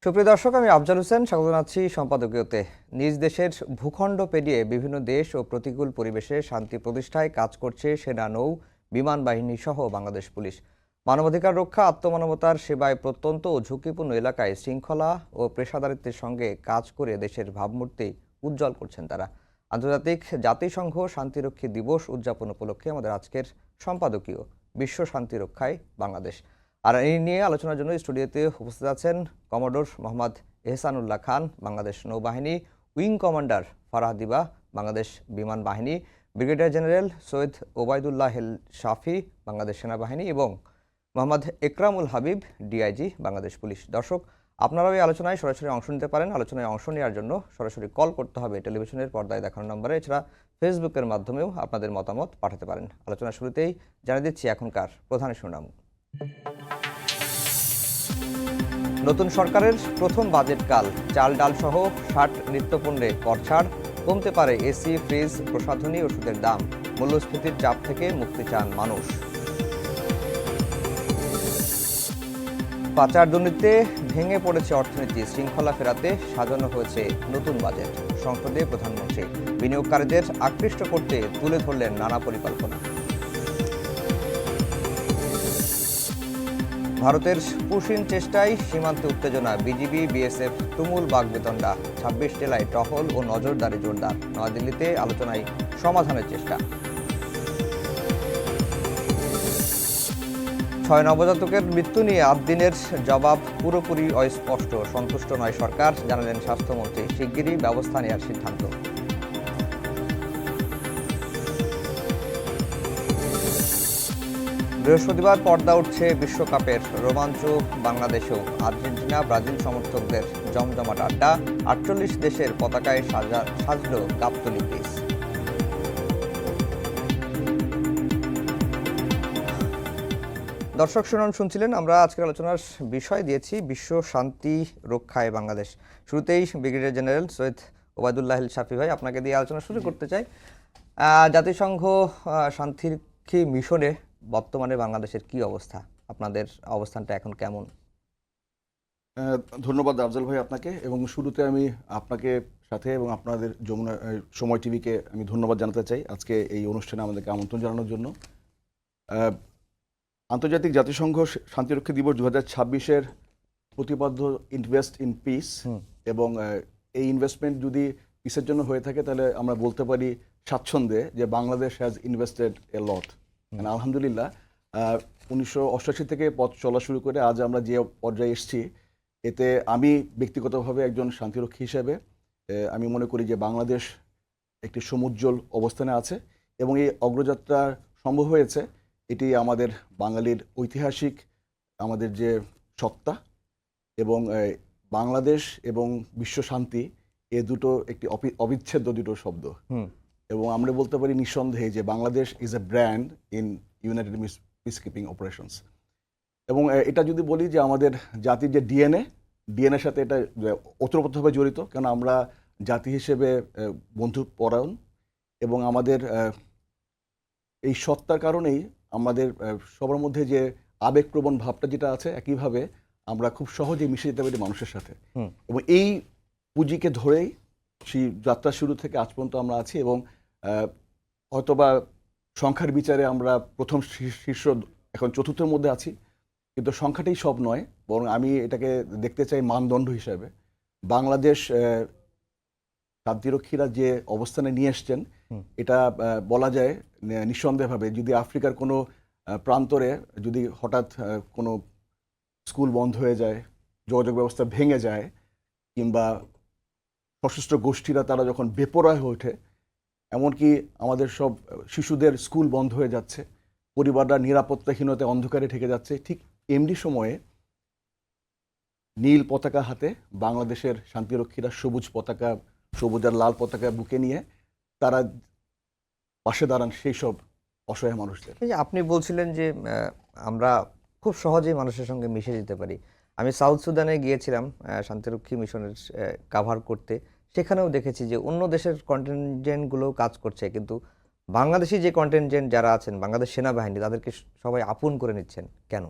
সুপ্রিয় দর্শক, আমি আফজাল হোসেন স্বাগত জানাচ্ছি সম্পাদকীয়তে। নিজ দেশের ভূখণ্ড পেরিয়ে বিভিন্ন দেশ ও প্রতিকূল পরিবেশে শান্তি প্রতিষ্ঠায় কাজ করছে সেনা, নৌ, বিমান বাহিনী সহ বাংলাদেশ পুলিশ। মানবাধিকার রক্ষা, আত্মমানবতার সেবায় প্রত্যন্ত ও ঝুঁকিপূর্ণ এলাকায় শৃঙ্খলা ও পেশাদারিত্বের সঙ্গে কাজ করে দেশের ভাবমূর্তি উজ্জ্বল করছেন তারা। আন্তর্জাতিক জাতিসংঘ শান্তিরক্ষী দিবস উদযাপন উপলক্ষে আমাদের আজকের সম্পাদকীয় বিশ্ব শান্তি রক্ষায় বাংলাদেশ। আর এই নিয়ে আলোচনার জন্য স্টুডিওতে উপস্থিত আছেন কমোডোর মোহাম্মদ এহসানুল্লাহ খান, বাংলাদেশ নৌবাহিনী, উইং কমান্ডার ফারাহ দিবা, বাংলাদেশ বিমান বাহিনী, ব্রিগেডিয়ার জেনারেল সৈয়দ ওবায়দুল্লাহ শাফি, বাংলাদেশ সেনাবাহিনী, এবং মোহাম্মদ একরামুল হাবিব, ডিআইজি, বাংলাদেশ পুলিশ। দর্শক, আপনারাও এই আলোচনায় সরাসরি অংশ নিতে পারেন। আলোচনায় অংশ নেওয়ার জন্য সরাসরি কল করতে হবে টেলিভিশনের পর্দায় দেখানো নম্বরে। এছাড়া ফেসবুকের মাধ্যমেও আপনাদের মতামত পাঠাতে পারেন। আলোচনার শুরুতেই জানিয়ে দিচ্ছি এখনকার প্রধান শিরোনাম। নতুন সরকারের প্রথম বাজেট কাল, চাল ডাল সহ ৬০ নিত্যপণ্যে কর ছাড়, কমতে পারে এসি, ফ্রিজ, প্রসাধনী, ওষুধের দাম, মূল্যস্ফীতির চাপ থেকে মুক্তি চান মানুষ। পাচার দুর্নীতিতে ভেঙে পড়েছে অর্থনীতি, শৃঙ্খলা ফেরাতে সাজানো হয়েছে নতুন বাজেট। সংসদে প্রধানমন্ত্রী বিনিয়োগকারীদের আকৃষ্ট করতে তুলে ধরলেন নানা পরিকল্পনা। ভারতের পুশিন চেষ্টায় সীমান্তে উত্তেজনা, বিজিবি বিএসএফ তুমুল বাগবিতণ্ডা, ২৬ জেলায় টহল ও নজরদারি জোরদার, নয়াদিল্লিতে আলোচনায় সমাধানের চেষ্টা। ৬ নবজাতকের মৃত্যু নিয়ে ৮ দিনের জবাব পুরোপুরি অস্পষ্ট, সন্তুষ্ট নয় সরকার, জানালেন স্বাস্থ্যমন্ত্রী। শিগগিরই ব্যবস্থা নেওয়ার সিদ্ধান্ত। বৃহস্পতিবার পর্দা উঠছে বিশ্বকাপের, রোমাঞ্চ বাংলাদেশেও। আর্জেন্টিনা ব্রাজিল সমর্থকদের জমজমাট আড্ডা, ৪৮ দেশের পতাকায় সাজল গাবতলী পিচ। দর্শক শুনছিলেন, আমরা আজকের আলোচনার বিষয় দিয়েছি বিশ্ব শান্তি রক্ষায় বাংলাদেশ। শুরুতেই ব্রিগেডিয়ার জেনারেল সৈয়দ ওবায়দুল্লাহ শাফি ভাই, আপনাকে দিয়ে আলোচনা শুরু করতে চাই। জাতিসংঘ শান্তিরক্ষী মিশনে বর্তমানে বাংলাদেশের কি অবস্থা? আপনাদের অবস্থানটা এখন কেমন? ধন্যবাদ আফজাল ভাই আপনাকে, এবং শুরুতে আমি আপনাকে সাথে এবং আপনাদের যমুনা সময় টিভিকে আমি ধন্যবাদ জানাতে চাই আজকে এই অনুষ্ঠানে আমাদেরকে আমন্ত্রণ জানানোর জন্য। আন্তর্জাতিক জাতিসংঘ শান্তিরক্ষী দিবস ২০২৬-এর প্রতিপাদ্য ইনভেস্ট ইন পিস, এবং এই ইনভেস্টমেন্ট যদি পিসের জন্য হয়ে থাকে তাহলে আমরা বলতে পারি স্বাচ্ছন্দ্যে যে বাংলাদেশ হ্যাজ ইনভেস্টেড এ লট। আলহামদুলিল্লাহ ১৯৮৮ থেকে পথ চলা শুরু করে আজ আমরা যে পর্যায়ে এসেছি, এতে আমি ব্যক্তিগতভাবে একজন শান্তিরক্ষী হিসেবে আমি মনে করি যে বাংলাদেশ একটি সমুজ্জ্বল অবস্থানে আছে, এবং এই অগ্রযাত্রা সম্ভব হয়েছে এটি আমাদের বাঙালির ঐতিহাসিক আমাদের যে সত্তা, এবং বাংলাদেশ এবং বিশ্ব শান্তি এ দুটো একটি অবিচ্ছেদ্য দুটো শব্দ। এবং আমরা বলতে পারি নিঃসন্দেহে যে Bangladesh is a brand in United peacekeeping operations. এবং এটা যদি বলি যে আমাদের জাতির যে ডিএনএর সাথে এটা ওতপ্রোতভাবে জড়িত, কেন আমরা জাতি হিসেবে বন্ধুপরায়ণ, এবং আমাদের এই সত্তার কারণেই আমাদের সবার মধ্যে যে আবেগপ্রবণ ভাবটা যেটা আছে, একইভাবে আমরা খুব সহজেই মিশে যেতে পারি মানুষের সাথে। এবং এই পুঁজিকে ধরেই সেই যাত্রা শুরু থেকে আজ পর্যন্ত আমরা আছি, এবং হয়তোবা সংখ্যার বিচারে আমরা প্রথম শীর্ষ এখন চতুর্থের মধ্যে আছি, কিন্তু সংখ্যাটাই সব নয়, বরং আমি এটাকে দেখতে চাই মানদণ্ড হিসাবে। বাংলাদেশ শান্তিরক্ষীরা যে অবস্থানে নিয়ে এসছেন, এটা বলা যায় নিঃসন্দেহভাবে যদি আফ্রিকার কোনো প্রান্তরে যদি হঠাৎ কোনো স্কুল বন্ধ হয়ে যায়, যোগাযোগ ব্যবস্থা ভেঙে যায়, কিংবা সশস্ত্র গোষ্ঠীরা তারা যখন বেপরোয়া হয়ে ওঠে, এমনকি আমাদের সব শিশুদের স্কুল বন্ধ হয়ে যাচ্ছে, পরিবাররা নিরাপত্তাহীনতায় অন্ধকারে ঠেকে যাচ্ছে, ঠিক এমনি সময়ে নীল পতাকা হাতে বাংলাদেশের শান্তিরক্ষীরা সবুজ পতাকা, সবুজ আর লাল পতাকা বুকে নিয়ে তারা পাশে দাঁড়ান সেই সব অসহায় মানুষদের। আপনি বলছিলেন যে আমরা খুব সহজেই মানুষের সঙ্গে মিশে যেতে পারি। আমি সাউথ সুদানে গিয়েছিলাম শান্তিরক্ষী মিশনের কাভার করতে। সেখানেও দেখেছি যে অন্য দেশের কন্টিনজেন্টগুলো কাজ করছে, কিন্তু বাংলাদেশি যে কন্টিনজেন্ট যারা আছেন, বাংলাদেশ সেনাবাহিনী, তাদেরকে সবাই আপন করে নিচ্ছেন কেন?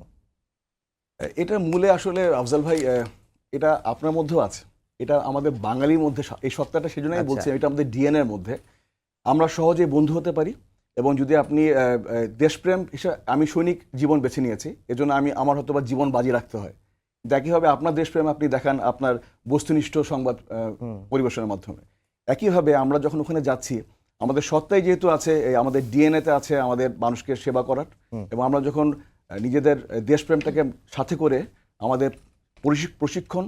এটা মূলে আসলে আফজাল ভাই এটা আপনার মধ্যেও আছে, এটা আমাদের বাঙালির মধ্যে এই সত্তাটা, সেজন্যই আচ্ছা। বলছি এটা আমাদের ডিএনএ এর মধ্যে। আমরা সহজেই বন্ধু হতে পারি, এবং যদি আপনি দেশপ্রেম হিসেবে, আমি সৈনিক জীবন বেছে নিয়েছি, এজন্য আমার হয়তো বা জীবন বাজি রাখতে হয়। একইভাবে আপনার দেশপ্রেম আপনি দেখান আপনার বস্তুনিষ্ঠ সংবাদ পরিবেশনের মাধ্যমে। একইভাবে আমরা যখন ওখানে যাচ্ছি, আমাদের সত্তাই যেহেতু আছে, আমাদের ডিএনএতে আছে আমাদের মানুষকে সেবা করার, এবং আমরা যখন নিজেদের দেশপ্রেমটাকে সাথে করে আমাদের প্রশিক্ষণ,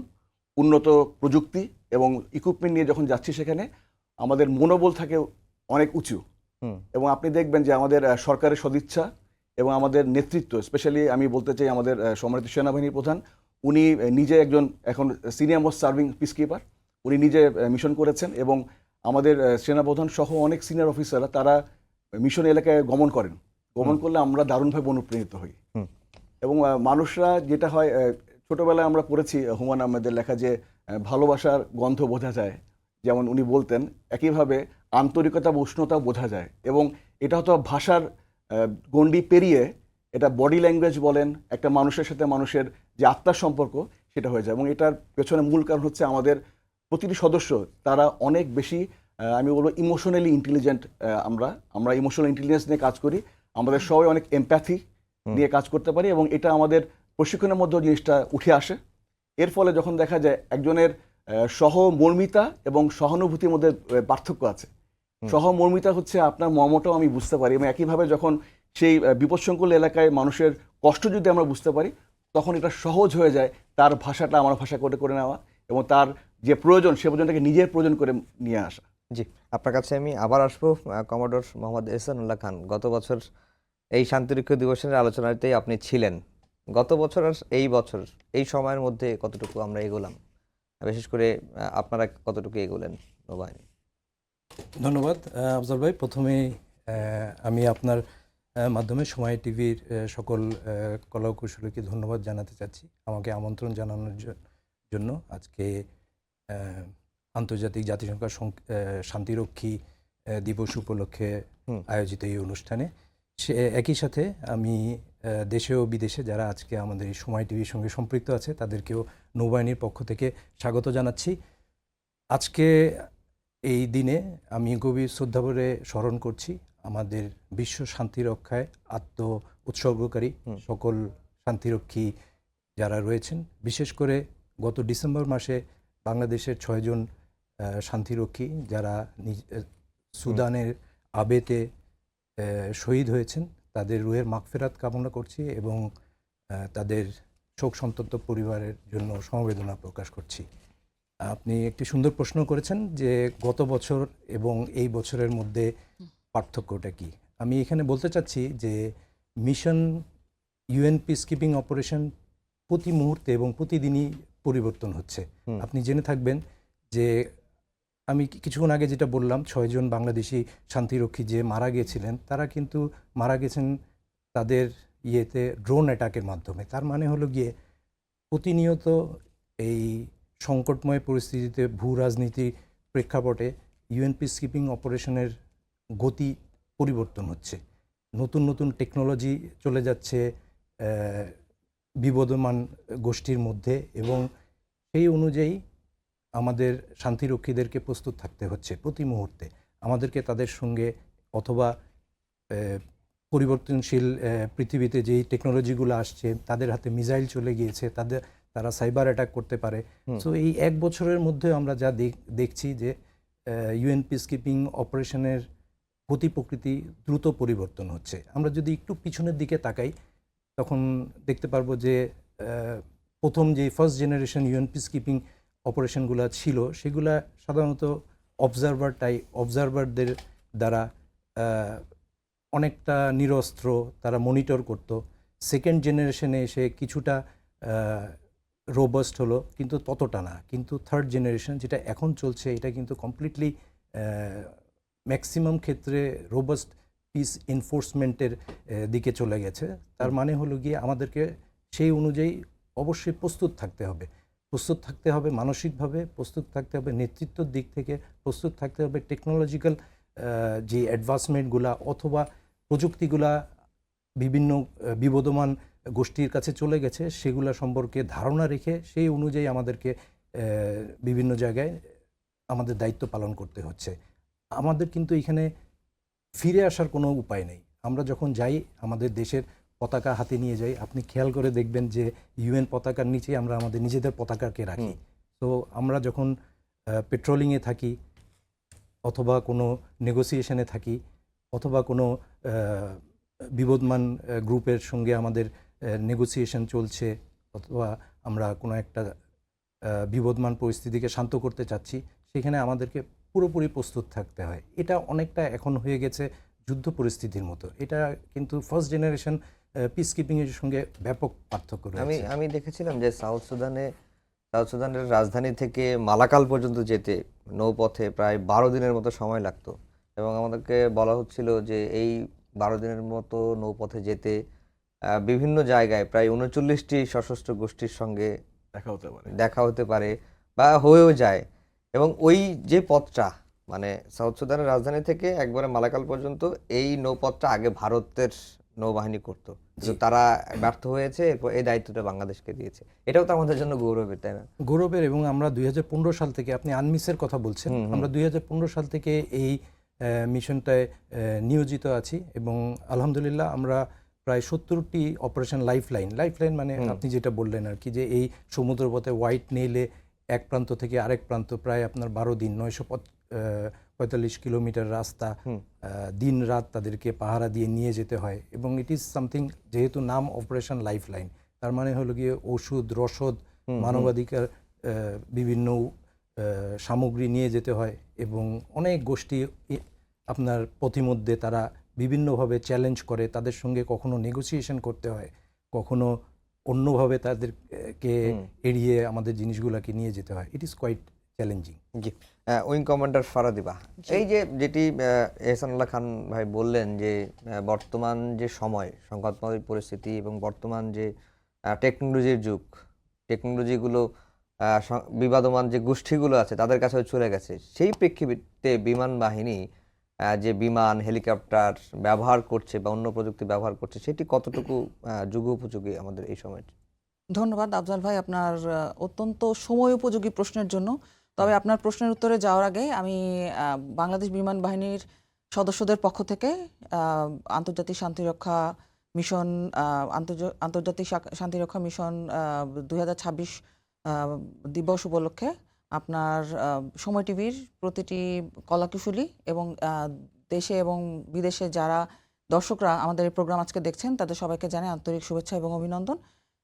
উন্নত প্রযুক্তি এবং ইকুইপমেন্ট নিয়ে যখন যাচ্ছি, সেখানে আমাদের মনোবল থাকে অনেক উঁচু। এবং আপনি দেখবেন যে আমাদের সরকারের সদিচ্ছা এবং আমাদের নেতৃত্ব, স্পেশালি আমি বলতে চাই আমাদের সম্মানিত সেনাবাহিনীর প্রধান, উনি নিজে একজন এখন সিনিয়র মোস্ট সার্ভিং পিসকিপার, উনি নিজে মিশন করেছেন, এবং আমাদের সেনাপ্রধান সহ অনেক সিনিয়র অফিসাররা তারা মিশন এলাকায় গমন করেন। গমন করলে আমরা দারুণভাবে অনুপ্রাণিত হই। এবং মানুষরা যেটা হয়, ছোটবেলায় আমরা পড়েছি হুমায়ুন আহমেদের লেখা যে ভালোবাসার গন্ধ বোঝা যায়, যেমন উনি বলতেন, একইভাবে আন্তরিকতা বা উষ্ণতা বোঝা যায়। এবং এটা হয়তো ভাষার গণ্ডি পেরিয়ে এটা বডি ল্যাঙ্গুয়েজ বলেন, একটা মানুষের সাথে মানুষের যে আত্মার সম্পর্ক, সেটা হয়ে যায়। এবং এটার পেছনে মূল কারণ হচ্ছে আমাদের প্রতিটি সদস্য তারা অনেক বেশি, আমি বলবো ইমোশনালি ইন্টেলিজেন্ট। আমরা ইমোশনাল ইন্টেলিজেন্স নিয়ে কাজ করি, আমাদের সবাই অনেক এমপ্যাথি নিয়ে কাজ করতে পারি, এবং এটা আমাদের প্রশিক্ষণের মধ্যে জিনিসটা উঠে আসে। এর ফলে যখন দেখা যায় একজনের সহমর্মিতা এবং সহানুভূতির মধ্যে পার্থক্য আছে। সহমর্মিতা হচ্ছে আপনার মর্মটাও আমি বুঝতে পারি, এবং একইভাবে যখন সেই বিপদসংকুল এলাকায় মানুষের কষ্ট যদি আমরা বুঝতে পারি, তখন এটা সহজ হয়ে যায় তার ভাষাটা আমার ভাষা করে নেওয়া, এবং তার যে প্রয়োজন সে প্রয়োজনটাকে নিজের প্রয়োজন করে নিয়ে আসা। জি, আপনার কাছে আমি আবার আসবো। কমোডর মোহাম্মদ এহসানুল্লাহ খান, গত বছর এই শান্তিরক্ষা দিবসের আলোচনাতেই আপনি ছিলেন। গত বছর আর এই বছর এই সময়ের মধ্যে কতটুকু আমরা এগোলাম, বিশেষ করে আপনারা কতটুকু এগোলেন নৌবাহিনী? ধন্যবাদ আফজল ভাই। প্রথমেই আমি আপনার মাধ্যমে সময় টিভির সকল কলাকুশলীকে ধন্যবাদ জানাতে চাচ্ছি আমাকে আমন্ত্রণ জানানোর জন্য আজকে আন্তর্জাতিক জাতিসংঘ শান্তিরক্ষী দিবস উপলক্ষে আয়োজিত এই অনুষ্ঠানে। সে একই সাথে আমি দেশে ও বিদেশে যারা আজকে আমাদের এই সময় টিভির সঙ্গে সম্পৃক্ত আছে তাদেরকেও নৌবাহিনীর পক্ষ থেকে স্বাগত জানাচ্ছি। আজকে এই দিনে আমি গভীর শ্রদ্ধা ভরে স্মরণ করছি আমাদের বিশ্ব শান্তি রক্ষায় আত্ম উৎসর্গকারী সকল শান্তিরক্ষী যারা রয়েছেন। বিশেষ করে গত ডিসেম্বর মাসে বাংলাদেশের 6 জন শান্তিরক্ষী যারা সুদানের আবেতে শহীদ হয়েছেন, তাদের রুহের মাগফিরাত কামনা করছি এবং তাদের শোক সন্তপ্ত পরিবারের জন্য সমবেদনা প্রকাশ করছি। আপনি একটি সুন্দর প্রশ্ন করেছেন যে গত বছর এবং এই বছরের মধ্যে পার্থক্যটা কি। আমি এখানে বলতে চাচ্ছি যে মিশন ইউএন পিসকিপিং অপারেশন প্রতি মুহূর্তে এবং প্রতিদিনই পরিবর্তন হচ্ছে। আপনি জেনে থাকবেন যে আমি কিছুক্ষণ আগে যেটা বললাম, 6 জন বাংলাদেশি শান্তিরক্ষী যে মারা গিয়েছিলেন, তারা কিন্তু মারা গেছেন তাদের ড্রোন অ্যাটাকের মাধ্যমে। তার মানে হলো গিয়ে প্রতিনিয়ত এই সংকটময় পরিস্থিতিতে ভূ রাজনীতির প্রেক্ষাপটে ইউএন পিসকিপিং অপারেশনের গতি পরিবর্তন হচ্ছে। নতুন নতুন টেকনোলজি চলে যাচ্ছে বিবদমান গোষ্ঠীর মধ্যে, এবং সেই অনুযায়ী আমাদের শান্তিরক্ষীদেরকে প্রস্তুত থাকতে হচ্ছে প্রতি মুহূর্তে। আমাদেরকে তাদের সঙ্গে অথবা পরিবর্তনশীল পৃথিবীতে যেই টেকনোলজিগুলো আসছে, তাদের হাতে মিসাইল চলে গিয়েছে, তারা সাইবার অ্যাটাক করতে পারে। সো এই 1 বছরের মধ্যে আমরা যা দেখছি যে ইউএন পিসকিপিং অপারেশনের গতি প্রকৃতি দ্রুত পরিবর্তন হচ্ছে। আমরা যদি একটু পিছনের দিকে তাকাই, তখন দেখতে পারবো যে প্রথম যে ফার্স্ট জেনারেশন ইউএন পিসকিপিং অপারেশনগুলো ছিল, সেগুলা সাধারণত অবজারভারদের দ্বারা অনেকটা নিরস্ত্র তারা মনিটর করত। সেকেন্ড জেনারেশনে এসে কিছুটা রোবাস্ট হলো, কিন্তু ততটা না। কিন্তু থার্ড জেনারেশন যেটা এখন চলছে, এটা কিন্তু কমপ্লিটলি ম্যাক্সিমাম ক্ষেত্রে রোবাস্ট পিস এনফোর্সমেন্টের দিকে চলে গেছে। তার মানে হলো গিয়ে আমাদেরকে সেই অনুযায়ী অবশ্যই প্রস্তুত থাকতে হবে। প্রস্তুত থাকতে হবে মানসিকভাবে, প্রস্তুত থাকতে হবে নেতৃত্বের দিক থেকে, প্রস্তুত থাকতে হবে টেকনোলজিক্যাল যে অ্যাডভান্সমেন্টগুলা অথবা প্রযুক্তিগুলা বিভিন্ন বিবদমান গোষ্ঠীর কাছে চলে গেছে সেগুলা সম্পর্কে ধারণা রেখে সেই অনুযায়ী আমাদেরকে বিভিন্ন জায়গায় আমাদের দায়িত্ব পালন করতে হচ্ছে। আমাদের কিন্তু এখানে ফিরে আসার কোনো উপায় নেই। আমরা যখন যাই আমাদের দেশের পতাকা হাতে নিয়ে যাই, আপনি খেয়াল করে দেখবেন যে ইউএন পতাকার নিচে আমরা আমাদের নিজেদের পতাকাকে রাখি। তো আমরা যখন পেট্রোলিংয়ে থাকি অথবা কোনো নেগোসিয়েশনে থাকি অথবা কোনো বিবদমান গ্রুপের সঙ্গে আমাদের নেগোসিয়েশন চলছে অথবা আমরা কোনো একটা বিবদমান পরিস্থিতিকে শান্ত করতে চাচ্ছি, সেখানে আমাদেরকে পুরোপুরি প্রস্তুত থাকতে হয়। এটা অনেকটা এখন হয়ে গেছে যুদ্ধ পরিস্থিতির মতো। এটা কিন্তু ফার্স্ট জেনারেশন পিস কিপিংয়ের সঙ্গে ব্যাপক পার্থক্য রয়েছে। আমি দেখেছিলাম যে সাউথ সুদানের রাজধানী থেকে মালাকাল পর্যন্ত যেতে নৌপথে প্রায় 12 দিনের মতো সময় লাগতো, এবং আমাদেরকে বলা হচ্ছিল যে এই 12 দিনের মতো নৌপথে যেতে বিভিন্ন জায়গায় প্রায় 39টি সশস্ত্র গোষ্ঠীর সঙ্গে দেখা হতে পারে বা হয়েও যায়। এবং ওই যে পথটা মানে সাউথ সুদানের রাজধানী থেকে একবারে মালাকাল পর্যন্ত এই নৌপথটা আগে ভারতের নৌবাহিনী করতো, কিন্তু তারা ব্যর্থ হয়েছে, এরপর এই দায়িত্বটা বাংলাদেশকে দিয়েছে। এটাও তো আমাদের জন্য গৌরবের, তাই না? গৌরবের। এবং আমরা 2015 সাল থেকে, আপনি আনমিসের কথা বলছেন, আমরা 2015 সাল থেকে এই মিশনটায় নিয়োজিত আছি এবং আলহামদুলিল্লাহ আমরা প্রায় 70টি অপারেশন লাইফলাইন মানে আপনি যেটা বললেন আর কি, যে এই সমুদ্রপথে হোয়াইট নেইলে এক প্রান্ত থেকে আরেক প্রান্ত প্রায় আপনার 12 দিন 945 কিলোমিটার রাস্তা দিন রাত তাদেরকে পাহারা দিয়ে নিয়ে যেতে হয়। এবং ইট ইজ সামথিং, যেহেতু নাম অপারেশন লাইফলাইন, তার মানে হলো গিয়ে ওষুধ, রসদ, মানবাধিকার বিভিন্ন সামগ্রী নিয়ে যেতে হয়। এবং অনেক গোষ্ঠী আপনার পথিমধ্যে তারা বিভিন্নভাবে চ্যালেঞ্জ করে, তাদের সঙ্গে কখনো নেগোসিয়েশন করতে হয়, কখনো অন্যভাবে তাদেরকে এড়িয়ে আমাদের জিনিসগুলোকে নিয়ে যেতে হয়। It is quite challenging. জি, উইং কমান্ডার ফারাদিবা, এই যেটি এহসানুল্লাহ খান ভাই বললেন যে বর্তমান যে সময় সংঘাতময় পরিস্থিতি এবং বর্তমান যে টেকনোলজির যুগ, টেকনোলজিগুলো বিবাদমান যে গোষ্ঠীগুলো আছে তাদের কাছেও চলে গেছে, সেই প্রেক্ষিতে বিমান বাহিনী যে বিমান, হেলিকপ্টার ব্যবহার করছে বা অন্য প্রযুক্তি ব্যবহার করছে, সেটি কতটুকু যুগোপযোগী আমাদের এই সময়? ধন্যবাদ আফজাল ভাই আপনার অত্যন্ত সময় উপযোগী প্রশ্নের জন্য। তবে আপনার প্রশ্নের উত্তরে যাওয়ার আগে আমি বাংলাদেশ বিমান বাহিনীর সদস্যদের পক্ষ থেকে আন্তর্জাতিক শান্তিরক্ষা মিশন শান্তিরক্ষা মিশন 2026 দিবস উপলক্ষে আপনার সময় টিভির প্রতিটি কলাকুশলী এবং দেশে এবং বিদেশে যারা দর্শকরা আমাদের এই প্রোগ্রাম আজকে দেখছেন তাদের সবাইকে জানাই আন্তরিক শুভেচ্ছা এবং অভিনন্দন।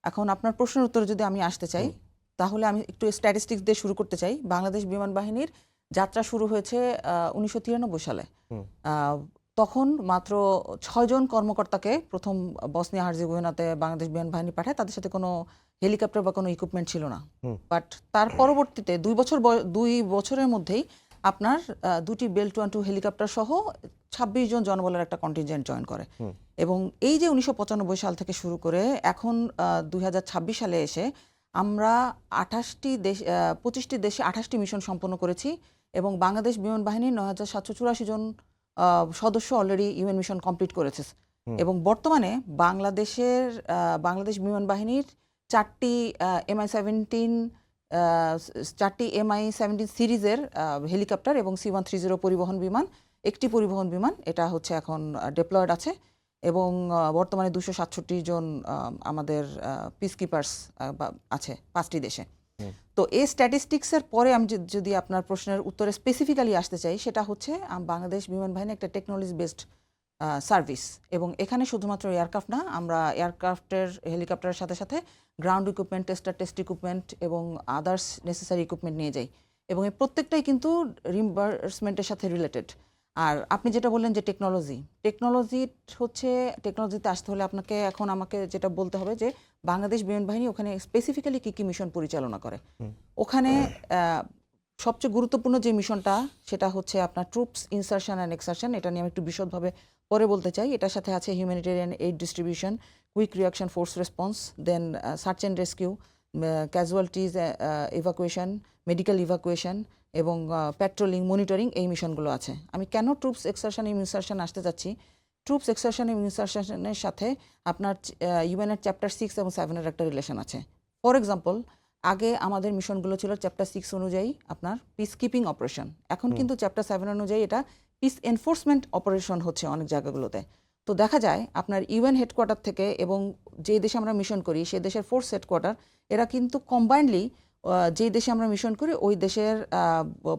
এখন আপনার প্রশ্নের উত্তরে যদি আমি আসতে চাই, তাহলে আমি একটু স্ট্যাটিস্টিক্স দিয়ে শুরু করতে চাই। বাংলাদেশ বিমান বাহিনীর যাত্রা শুরু হয়েছে 1993 সালে। তখন মাত্র 6 জন কর্মকর্তাকে প্রথম বসনিয়া হার্জেগোভিনাতে বাংলাদেশ বিমান বাহিনী পাঠায়। তাদের সাথে কোনো হেলিকপ্টার বা কোনো ইকুইপমেন্ট ছিল না। বাট তার পরবর্তীতে 2 বছরের মধ্যেই আপনার 2টি বেল 212 হেলিকপ্টার সহ 26 জন জনবলের একটা কন্টিনজেন্ট জয়েন করে। এবং এই যে 1995 সাল থেকে শুরু করে এখন 2026 সালে এসে আমরা 25টি দেশে 28টি মিশন সম্পন্ন করেছি এবং বাংলাদেশ বিমান বাহিনীর 9784 জন সদস্য অলরেডি ইউএন মিশন কমপ্লিট করেছে। এবং বর্তমানে বাংলাদেশ বিমান বাহিনীর 4টি MI-17 সিরিজের হেলিকপ্টার এবং C-130 পরিবহন বিমান, একটি পরিবহন বিমান, এটা হচ্ছে এখন ডিপ্লয়েড আছে। এবং বর্তমানে 267 জন আমাদের পিস কিপার্স আছে 5টি দেশে। তো এই স্ট্যাটিস্টিক্সের পরে আমি যদি আপনার প্রশ্নের উত্তরে স্পেসিফিক্যালি আসতে চাই, সেটা হচ্ছে বাংলাদেশ বিমান বাহিনী একটা টেকনোলজি বেসড সার্ভিস। এবং এখানে শুধুমাত্র এয়ারক্রাফট না, আমরা এয়ারক্রাফটের হেলিকপ্টারের সাথে সাথে গ্রাউন্ড ইকুইপমেন্ট, টেস্ট ইকুইপমেন্ট এবং আদার্স নেসেসারি ইকুইপমেন্ট নিয়ে যাই। এবং এই প্রত্যেকটাই কিন্তু রিম্বার্সমেন্টের সাথে রিলেটেড। আর আপনি যেটা বললেন যে টেকনোলজিতে আসতে হলে আমাকে যেটা বলতে হবে যে বাংলাদেশ বিমান বাহিনী ওখানে স্পেসিফিক্যালি কী কী মিশন পরিচালনা করে। ওখানে সবচেয়ে গুরুত্বপূর্ণ যে মিশনটা সেটা হচ্ছে আপনার ট্রুপস ইনসারশন অ্যান্ড এক্সারশন। এটা নিয়ে আমি একটু বিশদভাবে পরে বলতে চাই। এটার সাথে আছে humanitarian aid distribution, quick reaction force response, then search and rescue, casualties evacuation, medical evacuation এবং প্যাট্রোলিং, মনিটরিং, এই মিশনগুলো আছে। আমি কেন ট্রুপস এক্সারশন ইনসারশন আসতে যাচ্ছি, ট্রুপস এক্সারশন এবং ইনসারশনের সাথে আপনার ইউএনের চ্যাপ্টার 6 এবং 7-এর একটা রিলেশন আছে। ফর এক্সাম্পল, আগে আমাদের মিশনগুলো ছিল চ্যাপ্টার 6 অনুযায়ী আপনার পিস কিপিং অপারেশন, এখন কিন্তু চ্যাপ্টার 7 অনুযায়ী এটা পিস এনফোর্সমেন্ট অপারেশন হচ্ছে অনেক জায়গাগুলোতে। তো দেখা যায় আপনার ইউএন হেডকোয়ার্টার থেকে এবং যে দেশে আমরা মিশন করি সেই দেশের ফোর্স হেডকোয়ার্টার এরা কিন্তু কম্বাইন্ডলি যেই দেশে আমরা মিশন করি ওই দেশের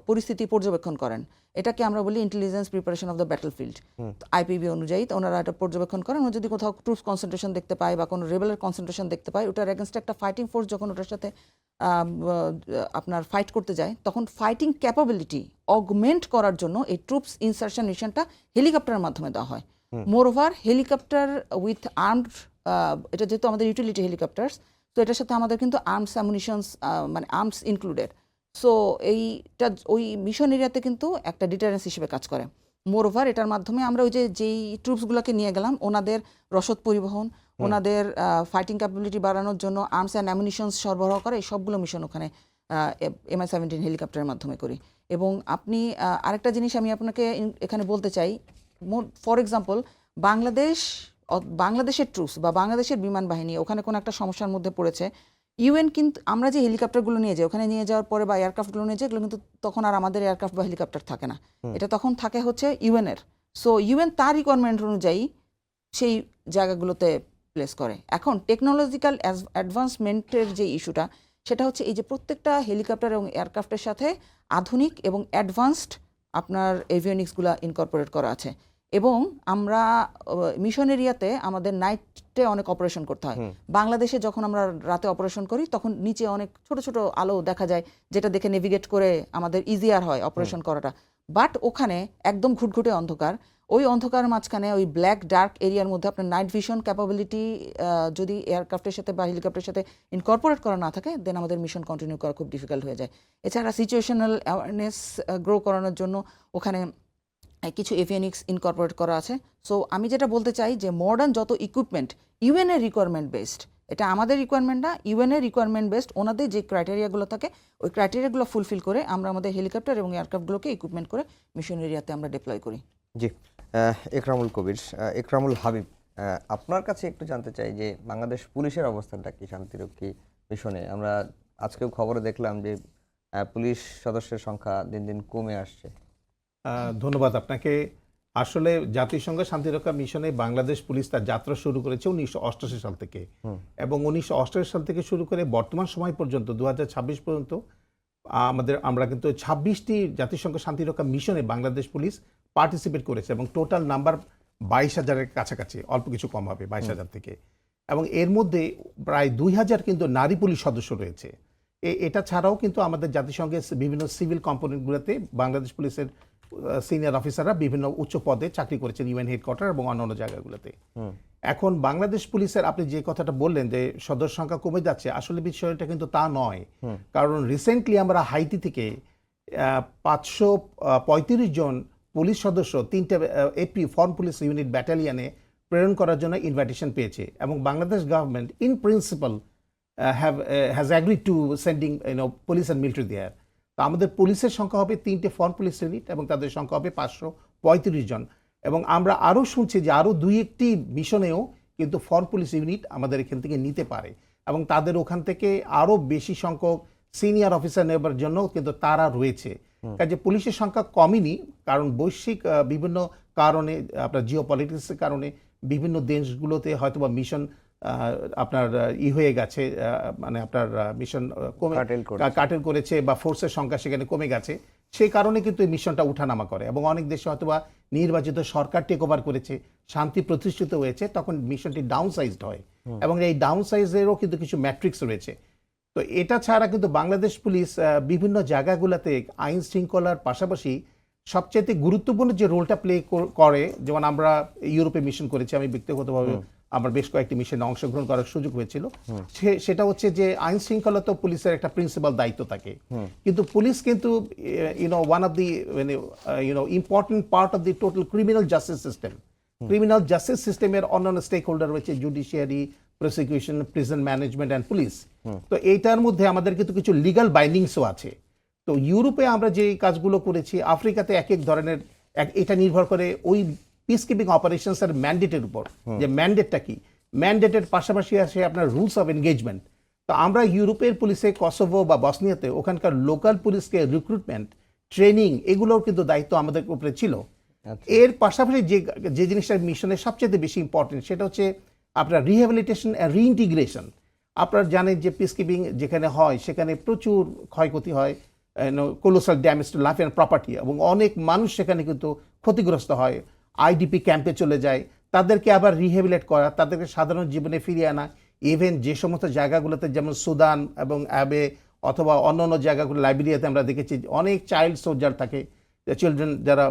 পরিস্থিতি পর্যবেক্ষণ করেন। এটাকে আমরা বলি intelligence preparation of the battlefield. IPB অনুযায়ী ওনারা এটা পর্যবেক্ষণ করেন। ও যদি কোথাও ট্রুপস কনসেন্ট্রেশন দেখতে পায় বা কোনো রেবেলের কনসেন্ট্রেশন দেখতে পায়, ওটার এগেনস্টে একটা ফাইটিং ফোর্স যখন ওটার সাথে আপনার ফাইট করতে যায়, তখন ফাইটিং ক্যাপাবিলিটি অগমেন্ট করার জন্য এই ট্রুপস ইনসারশন মিশনটা হেলিকপ্টারের মাধ্যমে দেওয়া হয়। মোর ওভার হেলিকপ্টার উইথ আর্মড, এটা যেহেতু আমাদের ইউটিলিটি হেলিকপ্টার্স, তো এটার সাথে আমাদের কিন্তু আর্মস অ্যামুনিশনস মানে আর্মস ইনক্লুডেড। সো এইটা ওই মিশন এরিয়াতে কিন্তু একটা ডিটারেন্স হিসেবে কাজ করে। মোর ওভার এটার মাধ্যমে আমরা ওই যেই ট্রুপসগুলোকে নিয়ে গেলাম ওনাদের রসদ পরিবহন, ওনাদের ফাইটিং ক্যাপাবিলিটি বাড়ানোর জন্য আর্মস অ্যান্ড অ্যামুনিশনস সরবরাহ করে, এই সবগুলো মিশন ওখানে MI-17 হেলিকপ্টারের মাধ্যমে করি। এবং আপনি আরেকটা জিনিস আমি আপনাকে এখানে বলতে চাই, ফর এক্সাম্পল বাংলাদেশের ট্রুপস বা বাংলাদেশের বিমান বাহিনী ওখানে কোনো একটা সমস্যার মধ্যে পড়েছে, ইউএন কিন্তু আমরা যে হেলিকপ্টারগুলো নিয়ে যাই ওখানে নিয়ে যাওয়ার পরে বা এয়ারক্রাফটগুলো নিয়ে যাই, এগুলো কিন্তু তখন আর আমাদের এয়ারক্রাফট বা হেলিকপ্টার থাকে না, এটা তখন থাকে হচ্ছে ইউএনের। সো ইউএন তার রিকোয়ারমেন্ট অনুযায়ী সেই জায়গাগুলোতে প্লেস করে। এখন টেকনোলজিক্যাল অ্যাডভান্সমেন্টের যে ইস্যুটা সেটা হচ্ছে এই যে প্রত্যেকটা হেলিকপ্টার এবং এয়ারক্রাফটের সাথে আধুনিক এবং অ্যাডভান্সড আপনার এভিওনিক্সগুলো ইনকর্পোরেট করা আছে। এবং আমরা মিশন এরিয়াতে আমাদের নাইটে অনেক অপারেশন করতে হয়। বাংলাদেশে যখন আমরা রাতে অপারেশন করি তখন নিচে অনেক ছোট ছোট আলো দেখা যায়, যেটা দেখে নেভিগেট করে আমাদের ইজিয়ার হয় অপারেশন করাটা। বাট ওখানে একদম ঘুটঘুটে অন্ধকার, ওই অন্ধকার মাঝখানে ওই ব্ল্যাক ডার্ক এরিয়ার মধ্যে আপনার নাইট ভিশন ক্যাপাবিলিটি যদি এয়ারক্রাফটের সাথে বা হেলিকপ্টারের সাথে ইনকর্পোরেট করা না থাকে, দেন আমাদের মিশন কন্টিনিউ করা খুব ডিফিকাল্ট হয়ে যায়। এছাড়া সিচুয়েশনাল অ্যাওয়ারনেস গ্রো করানোর জন্য ওখানে কিছু এভিওনিক্স ইনকর্পোরেট করা আছে। সো আমি যেটা বলতে চাই যে মডার্ন যত ইকুইপমেন্ট ইউএনের রিকোয়ারমেন্ট বেসড, এটা আমাদের রিকোয়ারমেন্ট না, ইউএনের রিকোয়ারমেন্ট বেসড। ওনাদের যে ক্রাইটেরিয়াগুলো থাকে ওই ক্রাইটেরিয়াগুলো ফুলফিল করে আমরা আমাদের হেলিকপ্টার এবং এয়ারক্রাফটগুলোকে ইকুইপমেন্ট করে মিশন এরিয়াতে আমরা ডিপ্লয় করি। জি, একরামুল কবির, একরামুল হাবিব, আপনার কাছে একটু জানতে চাই যে বাংলাদেশ পুলিশের অবস্থানটা কি শান্তিরক্ষী মিশনে? আমরা আজকেও খবরে দেখলাম যে পুলিশ সদস্যের সংখ্যা দিন দিন কমে আসছে। ধন্যবাদ আপনাকে। আসলে জাতিসংঘ শান্তিরক্ষা মিশনে বাংলাদেশ পুলিশ তার যাত্রা শুরু করেছে 1988 সাল থেকে, এবং 1988 সাল থেকে শুরু করে বর্তমান সময় পর্যন্ত 2026 পর্যন্ত আমরা কিন্তু 26টি জাতিসংঘ শান্তিরক্ষা মিশনে বাংলাদেশ পুলিশ পার্টিসিপেট করেছে, এবং টোটাল নাম্বার 22,000-এর কাছাকাছি, অল্প কিছু কম হবে 22,000 থেকে। এবং এর মধ্যে প্রায় 2,000 কিন্তু নারী পুলিশ সদস্য রয়েছে। এটা ছাড়াও কিন্তু আমাদের জাতিসংঘের বিভিন্ন সিভিল কম্পোনেন্টগুলোতে বাংলাদেশ পুলিশের সিনিয়র অফিসাররা বিভিন্ন উচ্চ পদে চাকরি করেছেন ইউএন হেডকোয়ার্টার এবং অন্যান্য জায়গাগুলোতে। এখন বাংলাদেশ পুলিশের আপনি যে কথাটা বললেন যে সদস্য সংখ্যা কমে যাচ্ছে, আসলে বিষয়টা কিন্তু তা নয়। কারণ রিসেন্টলি আমরা হাইতি থেকে 535 জন পুলিশ সদস্য 3টে এপি ফরেন পুলিশ ইউনিট ব্যাটালিয়নে প্রেরণ করার জন্য ইনভাইটেশন পেয়েছে, এবং Bangladesh government in principal has agreed to sending police and military there. তো আমাদের পুলিশের সংখ্যা হবে 3টে ফরেন পুলিশ ইউনিট এবং তাদের সংখ্যা হবে 535 জন। এবং আমরা আরও শুনছি যে আরও 2-1টি মিশনেও কিন্তু ফরেন পুলিশ ইউনিট আমাদের এখান থেকে নিতে পারে, এবং তাদের ওখান থেকে আরও বেশি সংখ্যক সিনিয়র অফিসার নেবার জন্য কিন্তু তারা রয়েছে। কাজে পুলিশের সংখ্যা কমেনি, কারণ বৈশ্বিক বিভিন্ন কারণে, আপনার জিও পলিটিক্সের কারণে বিভিন্ন দেশগুলোতে হয়তোবা মিশন আপনার হয়ে গেছে, মানে আপনার মিশন কাটেল করেছে বা ফোর্সের সংখ্যা সেখানে কমে গেছে, সেই কারণে কিন্তু এই মিশনটা উঠানামা করে। এবং অনেক দেশে হয়তোবা নির্বাচিত সরকার টেক ওভার করেছে, শান্তি প্রতিষ্ঠিত হয়েছে, তখন মিশনটি ডাউন সাইজড হয়, এবং এই ডাউন সাইজেরও কিন্তু কিছু ম্যাট্রিক্স রয়েছে। তো এটা ছাড়া কিন্তু বাংলাদেশ পুলিশ বিভিন্ন জায়গাগুলোতে আইন শৃঙ্খলার পাশাপাশি সবচেয়ে গুরুত্বপূর্ণ যে রোলটা প্লে করে, যেমন আমরা ইউরোপে মিশন করেছি, আমি ব্যক্তিগতভাবে আমার বেশ কয়েকটি মিশনে অংশগ্রহণ করার সুযোগ হয়েছিল, সেটা হচ্ছে যে আইন শৃঙ্খলা তো পুলিশের একটা প্রিন্সিপাল দায়িত্ব থাকে, কিন্তু পুলিশ কিন্তু one of the important part of the total criminal justice system. Criminal justice সিস্টেমের অন্যান্য স্টেক হোল্ডার রয়েছে judiciary, prosecution, prison management and police. তো এইটার মধ্যে আমাদের কিন্তু কিছু লিগাল বাইন্ডিংসও আছে। তো ইউরোপে আমরা যে কাজগুলো করেছি, আফ্রিকাতে এক এক ধরনের, এটা নির্ভর করে ওই পিস কিপিং অপারেশনস এর ম্যান্ডেটের উপর, যে ম্যান্ডেটটা কি, ম্যান্ডেটের পাশাপাশি আসে আপনার রুলস অফ এনগেজমেন্ট। তো আমরা ইউরোপের পুলিশে, কসোভো বা বসনিয়াতে ওখানকার লোকাল পুলিশকে রিক্রুটমেন্ট, ট্রেনিং, এগুলোর কিন্তু দায়িত্ব আমাদের উপরে ছিল। এর পাশাপাশি যে জিনিসটা মিশনের সবচেয়ে বেশি ইম্পর্টেন্ট সেটা হচ্ছে আপনার রিহ্যাবিলিটেশন আর রিইন্টিগ্রেশন। আপনারা জানেন যে পিস কিপিং যেখানে হয় সেখানে প্রচুর ক্ষয়ক্ষতি হয়, colossal damage to life and property, এবং অনেক মানুষ সেখানে কিন্তু ক্ষতিগ্রস্ত হয়, আইডিপি ক্যাম্পে চলে যায়। তাদেরকে আবার রিহ্যাবিলেট করা, তাদেরকে সাধারণ জীবনে ফিরিয়ে আনা, ইভেন যে সমস্ত জায়গাগুলোতে যেমন সুদান এবং অ্যাবে অথবা অন্য অন্য জায়গাগুলো, লাইবেরিয়াতে আমরা দেখেছি অনেক চাইল্ড সোলজার থাকে, চিলড্রেন যারা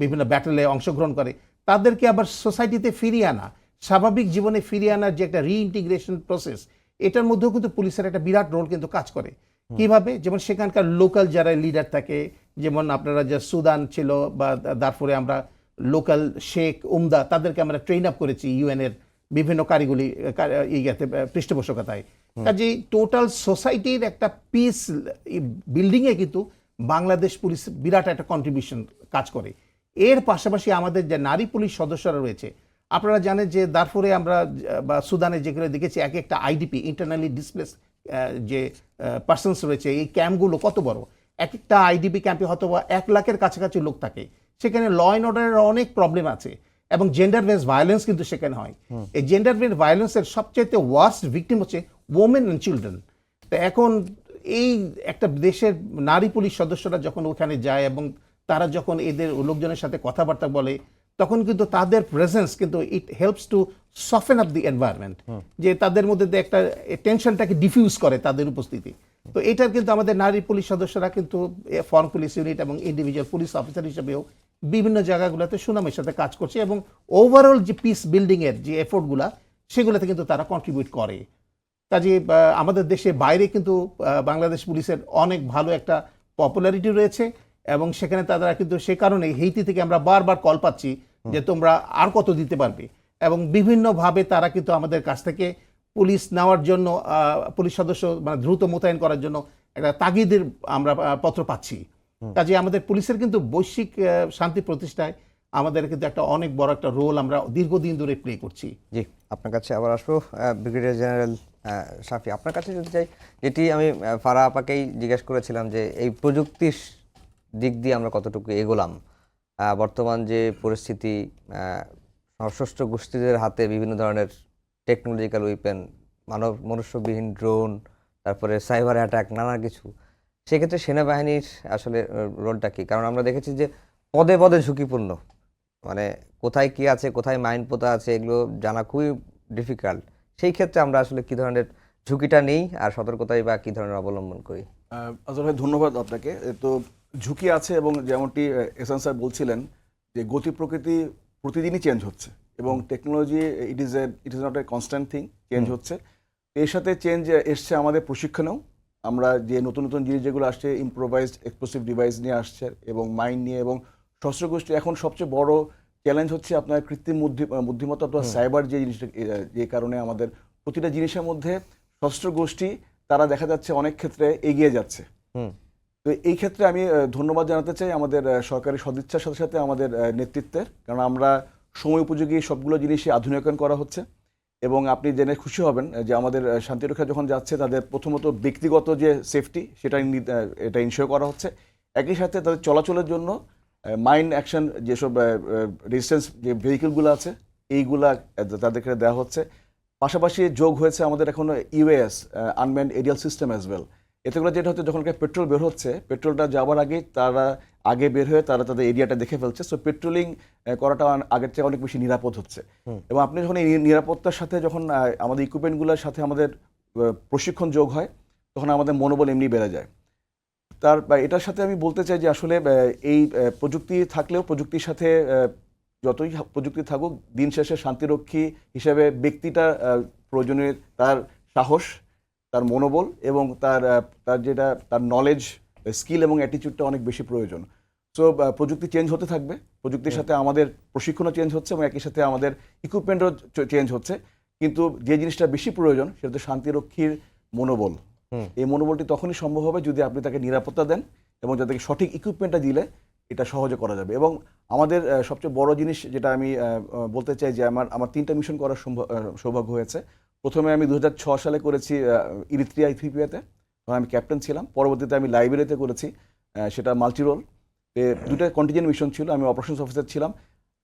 বিভিন্ন ব্যাটেলে অংশগ্রহণ করে, তাদেরকে আবার সোসাইটিতে ফিরিয়ে আনা, স্বাভাবিক জীবনে ফিরিয়ে আনার যে একটা রিইন্টিগ্রেশন প্রসেস, এটার মধ্যেও কিন্তু পুলিশের একটা বিরাট রোল কিন্তু কাজ করে। কিভাবে? যেমন সেখানকার লোকাল যারা লিডার থাকে, যেমন আপনারা যে সুদান ছিল বা দারফুরে আমরা লোকাল শেখ, উমদা, তাদেরকে আমরা ট্রেন আপ করেছি ইউএন এর বিভিন্ন কারিগরি ইয়াতে পৃষ্ঠপোষকতায়। কাজেই টোটাল সোসাইটির একটা পিস বিল্ডিংয়ে কিন্তু বাংলাদেশ পুলিশ বিরাট একটা কন্ট্রিবিউশন কাজ করে। এর পাশাপাশি আমাদের যে নারী পুলিশ সদস্যরা রয়েছে, আপনারা জানেন যে দারফুরে আমরা বা সুদানে যেগুলো দেখেছি, এক একটা আইডিপি, ইন্টারনালি ডিসপ্লেস যে পার্সনস রয়েছে, এই ক্যাম্পগুলো কত বড়, এক একটা আইডিপি ক্যাম্পে হয়তো 1 লাখের কাছাকাছি লোক থাকে। সেখানে ল অ্যান্ড অর্ডারের অনেক প্রবলেম আছে এবং জেন্ডার বেস ভায়োলেন্স কিন্তু সেখানে হয়। এই জেন্ডার বেস ভায়োলেন্সের সবচেয়ে ওয়ার্স্ট ভিকটিম হচ্ছে ওমেন অ্যান্ড চিলড্রেন। তো এখন এই একটা দেশের নারী পুলিশ সদস্যরা যখন ওখানে যায় এবং তারা যখন এদের লোকজনের সাথে কথাবার্তা বলে, তখন কিন্তু তাদের প্রেজেন্স কিন্তু it helps to soften up the environment, যে তাদের মধ্যে একটা টেনশনটাকে ডিফিউজ করে তাদের উপস্থিতি। তো এটার কিন্তু আমাদের নারী পুলিশ সদস্যরা কিন্তু ফরেন পুলিশ ইউনিট এবং ইন্ডিভিজুয়াল পুলিশ অফিসার হিসেবেও বিভিন্ন জায়গাগুলোতে সুনামের সাথে কাজ করছে, এবং ওভারঅল যে পিস বিল্ডিং এর যে এফোর্টগুলা, সেগুলোতে কিন্তু তারা কন্ট্রিবিউট করে। কাজে আমাদের দেশে বাইরে কিন্তু বাংলাদেশ পুলিশের অনেক ভালো একটা পপুলারিটি রয়েছে, এবং সেখানে তারা কিন্তু সে কারণে হেইতি থেকে আমরা বারবার কল পাচ্ছি যে তোমরা আর কত দিতে পারবে, এবং বিভিন্নভাবে তারা কিন্তু আমাদের কাছ থেকে পুলিশ নেওয়ার জন্য, পুলিশ সদস্য মানে দ্রুত মোতায়েন করার জন্য একটা তাগিদের আমরা পত্র পাচ্ছি। কাজে আমাদের পুলিশের কিন্তু বৈশ্বিক শান্তি প্রতিষ্ঠায় আমাদের কিন্তু একটা অনেক বড় একটা রোল আমরা দীর্ঘদিন ধরে প্লে করছি। জি, আপনার কাছে আবার আসবো। ব্রিগেডিয়ার জেনারেল শাফি, আপনার কাছে যদি চাই, যেটি আমি ফারাহ আপাকেই জিজ্ঞেস করেছিলাম যে এই প্রযুক্তির দিক দিয়ে আমরা কতটুকু এগোলাম। বর্তমান যে পরিস্থিতি, সশস্ত্র গোষ্ঠীদের হাতে বিভিন্ন ধরনের টেকনোলজিক্যাল উইপেন, মনুষ্যবিহীন ড্রোন, তারপরে সাইবার অ্যাটাক, নানা কিছু, সেক্ষেত্রে সেনাবাহিনীর আসলে রোলটা কী? কারণ আমরা দেখেছি যে পদে পদে ঝুঁকিপূর্ণ, মানে কোথায় কি আছে, কোথায় মাইন পোতা আছে, এগুলো জানা খুবই ডিফিকাল্ট। সেই ক্ষেত্রে আমরা আসলে কি ধরনের ঝুঁকিটা নেই আর সতর্কতাই বা কি ধরনের অবলম্বন করি? আজহার ভাই, ধন্যবাদ আপনাকে। তো ঝুঁকি আছে, এবং যেমনটি এহসান স্যার বলছিলেন যে গতি প্রকৃতি প্রতিদিনই চেঞ্জ হচ্ছে, এবং technology it is not a constant thing, change হচ্ছে। এর সাথে চেঞ্জ এসছে আমাদের প্রশিক্ষণেও। আমরা যে নতুন নতুন জিনিস যেগুলো আসছে, ইম্প্রোভাইজড এক্সপ্লোসিভ ডিভাইস নিয়ে আসছে এবং মাইন নিয়ে, এবং সশস্ত্র গোষ্ঠী এখন সবচেয়ে বড় চ্যালেঞ্জ হচ্ছে আপনার কৃত্রিম বুদ্ধিমত্তা অথবা সাইবার যে জিনিসটা, যে কারণে আমাদের প্রতিটা জিনিসের মধ্যে সশস্ত্র গোষ্ঠী তারা দেখা যাচ্ছে অনেক ক্ষেত্রে এগিয়ে যাচ্ছে। তো এই ক্ষেত্রে আমি ধন্যবাদ জানাতে চাই আমাদের সরকারি সদিচ্ছার সাথে সাথে আমাদের নেতৃত্বের, কারণ আমরা সময় উপযোগী সবগুলো জিনিসই আধুনিকায়ন করা হচ্ছে। এবং আপনি জেনে খুশি হবেন যে আমাদের শান্তিরক্ষা যখন যাচ্ছে, তাদের প্রথমত ব্যক্তিগত যে সেফটি, সেটা এটা ইনশিওর করা হচ্ছে। একই সাথে তাদের চলাচলের জন্য মাইন অ্যাকশন যেসব রেজিস্ট্যান্স যে ভেহিকেলগুলো আছে, এইগুলা তাদেরকে দেওয়া হচ্ছে। পাশাপাশি যোগ হয়েছে আমাদের এখন US, unmanned Arial system as well. এতে করে যেটা হচ্ছে, যখন পেট্রোল বের হচ্ছে, পেট্রোলটা যাওয়ার আগে তারা আগে বের হয়ে তারা তাদের এরিয়াটা দেখে ফেলছে। সো পেট্রোলিং করাটা আগের চেয়ে অনেক বেশি নিরাপদ হচ্ছে। এবং আপনি যখন এই নিরাপত্তার সাথে যখন আমাদের ইকুইপমেন্টগুলোর সাথে আমাদের প্রশিক্ষণ যোগ হয়, তখন আমাদের মনোবল এমনি বেড়ে যায়। এটার সাথে আমি বলতে চাই যে আসলে এই প্রযুক্তি থাকলেও, প্রযুক্তির সাথে যতই প্রযুক্তি থাকুক, দিন শেষে শান্তিরক্ষী হিসেবে ব্যক্তিটা প্রয়োজনীয়, তার সাহস, তার মনোবল এবং তার যেটা তার নলেজ, স্কিল এবং অ্যাটিটিউডটা অনেক বেশি প্রয়োজন। সো প্রযুক্তি চেঞ্জ হতে থাকবে, প্রযুক্তির সাথে আমাদের প্রশিক্ষণও চেঞ্জ হচ্ছে এবং একই সাথে আমাদের ইকুইপমেন্টও চেঞ্জ হচ্ছে। কিন্তু যে জিনিসটা বেশি প্রয়োজন সেটা হচ্ছে শান্তিরক্ষীর মনোবল। এই মনোবলটি তখনই সম্ভব হবে যদি আপনি তাকে নিরাপত্তা দেন এবং যাদেরকে সঠিক ইকুইপমেন্টটা দিলে এটা সহজে করা যাবে। এবং আমাদের সবচেয়ে বড় জিনিস যেটা আমি বলতে চাই যে আমার 3টা মিশন করার সৌভাগ্য হয়েছে। প্রথমে আমি 2006 সালে করেছি ইরিত্রিয়া, ইথিওপিয়াতে, তখন আমি ক্যাপ্টেন ছিলাম। পরবর্তীতে আমি লাইবেরিয়াতে করেছি, সেটা মাল্টি রোল, দুটো কন্টিজেন্ট মিশন ছিল, আমি অপারেশনস অফিসার ছিলাম।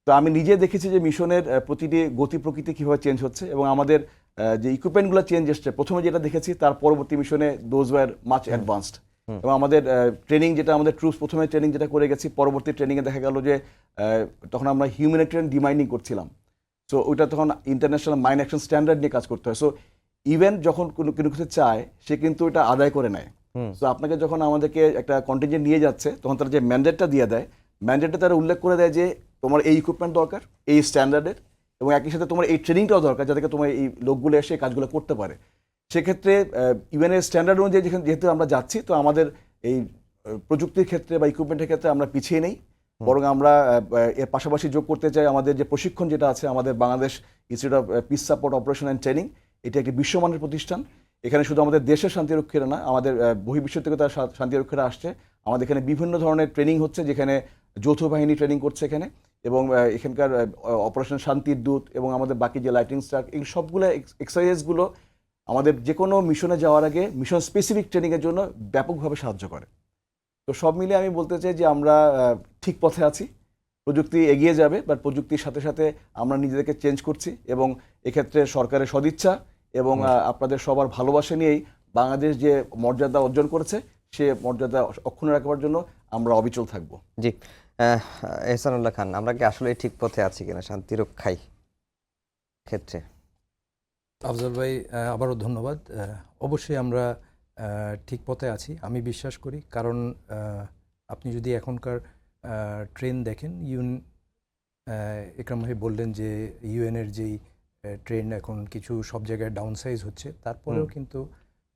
তো আমি নিজে দেখেছি যে মিশনের প্রতিটি গতি প্রকৃতি কীভাবে চেঞ্জ হচ্ছে এবং আমাদের যে ইকুইপমেন্টগুলো চেঞ্জ এসছে, প্রথমে যেটা দেখেছি তার পরবর্তী মিশনে দোজ ওয়্যার মাচ অ্যাডভান্সড। এবং আমাদের ট্রেনিং যেটা, আমাদের ট্রুপস প্রথমে ট্রেনিং যেটা করে গেছি, পরবর্তী ট্রেনিংয়ে দেখা গেল যে তখন আমরা হিউম্যানিটেরিয়ান ডিমাইনিং করছিলাম। সো ওইটা তখন ইন্টারন্যাশনাল মাইন অ্যাকশন স্ট্যান্ডার্ড নিয়ে কাজ করতে হয়। সো ইভেন যখন কোনো কিছু চায় সে কিন্তু এটা আদায় করে নেয়। সো আপনাকে যখন আমাদেরকে একটা কন্টিনজেন্ট নিয়ে যাচ্ছে, তখন তারা যে ম্যান্ডেটটা দিয়ে দেয়, ম্যান্ডেটে তারা উল্লেখ করে দেয় যে তোমার এই ইকুইপমেন্ট দরকার, এই স্ট্যান্ডার্ডের, এবং একই সাথে তোমার এই ট্রেনিংটাও দরকার যাতে তোমার এই লোকগুলো এসে কাজগুলো করতে পারে। সেক্ষেত্রে ইউএনের স্ট্যান্ডার্ড অনুযায়ী যেহেতু আমরা যাচ্ছি, তো আমাদের এই প্রযুক্তির ক্ষেত্রে বা ইকুইপমেন্টের ক্ষেত্রে আমরা পিছিয়ে নেই, বরং আমরা এর পাশাপাশি যোগ করতে চাই আমাদের যে প্রশিক্ষণ যেটা আছে, আমাদের Bangladesh institute of piece support operation and training, এটা একটি বিশ্বমানের প্রতিষ্ঠান। এখানে শুধু আমাদের দেশের শান্তিরক্ষীরা না, আমাদের বহির্বিশ্ব থেকে তার শান্তিরক্ষীরা আসছে। আমাদের এখানে বিভিন্ন ধরনের ট্রেনিং হচ্ছে, যেখানে যৌথ বাহিনী ট্রেনিং করছে এখানে, এবং এখানকার অপারেশন শান্তির দূত এবং আমাদের বাকি যে লাইটিং স্টার, এই সবগুলো এক্সারসাইজগুলো আমাদের যে কোনো মিশনে যাওয়ার আগে মিশন স্পেসিফিক ট্রেনিংয়ের জন্য ব্যাপকভাবে সাহায্য করে। তো সব মিলে আমি বলতে চাই যে আমরা ঠিক পথে আছি। প্রযুক্তি এগিয়ে যাবে, বাট প্রযুক্তির সাথে সাথে আমরা নিজেদেরকে চেঞ্জ করছি, এবং এক্ষেত্রে সরকারের সদিচ্ছা এবং আপনাদের সবার ভালোবাসা নিয়েই বাংলাদেশ যে মর্যাদা অর্জন করেছে, সে মর্যাদা অক্ষুণ্ণ রাখবার জন্য আমরা অবিচল থাকব। জি, এহসানুল্লাহ খান, আমরা কি আসলে ঠিক পথে আছি কিনা শান্তি রক্ষায় ক্ষেত্রে? আফজল ভাই, আবারও ধন্যবাদ। অবশ্যই আমরা ঠিক পথে আছি, আমি বিশ্বাস করি। কারণ আপনি যদি এখনকার ট্রেন দেখেন, একরাম ভাই বললেন যে ইউএনের যেই ট্রেন এখন কিছু সব জায়গায় ডাউন সাইজ হচ্ছে, তারপরেও কিন্তু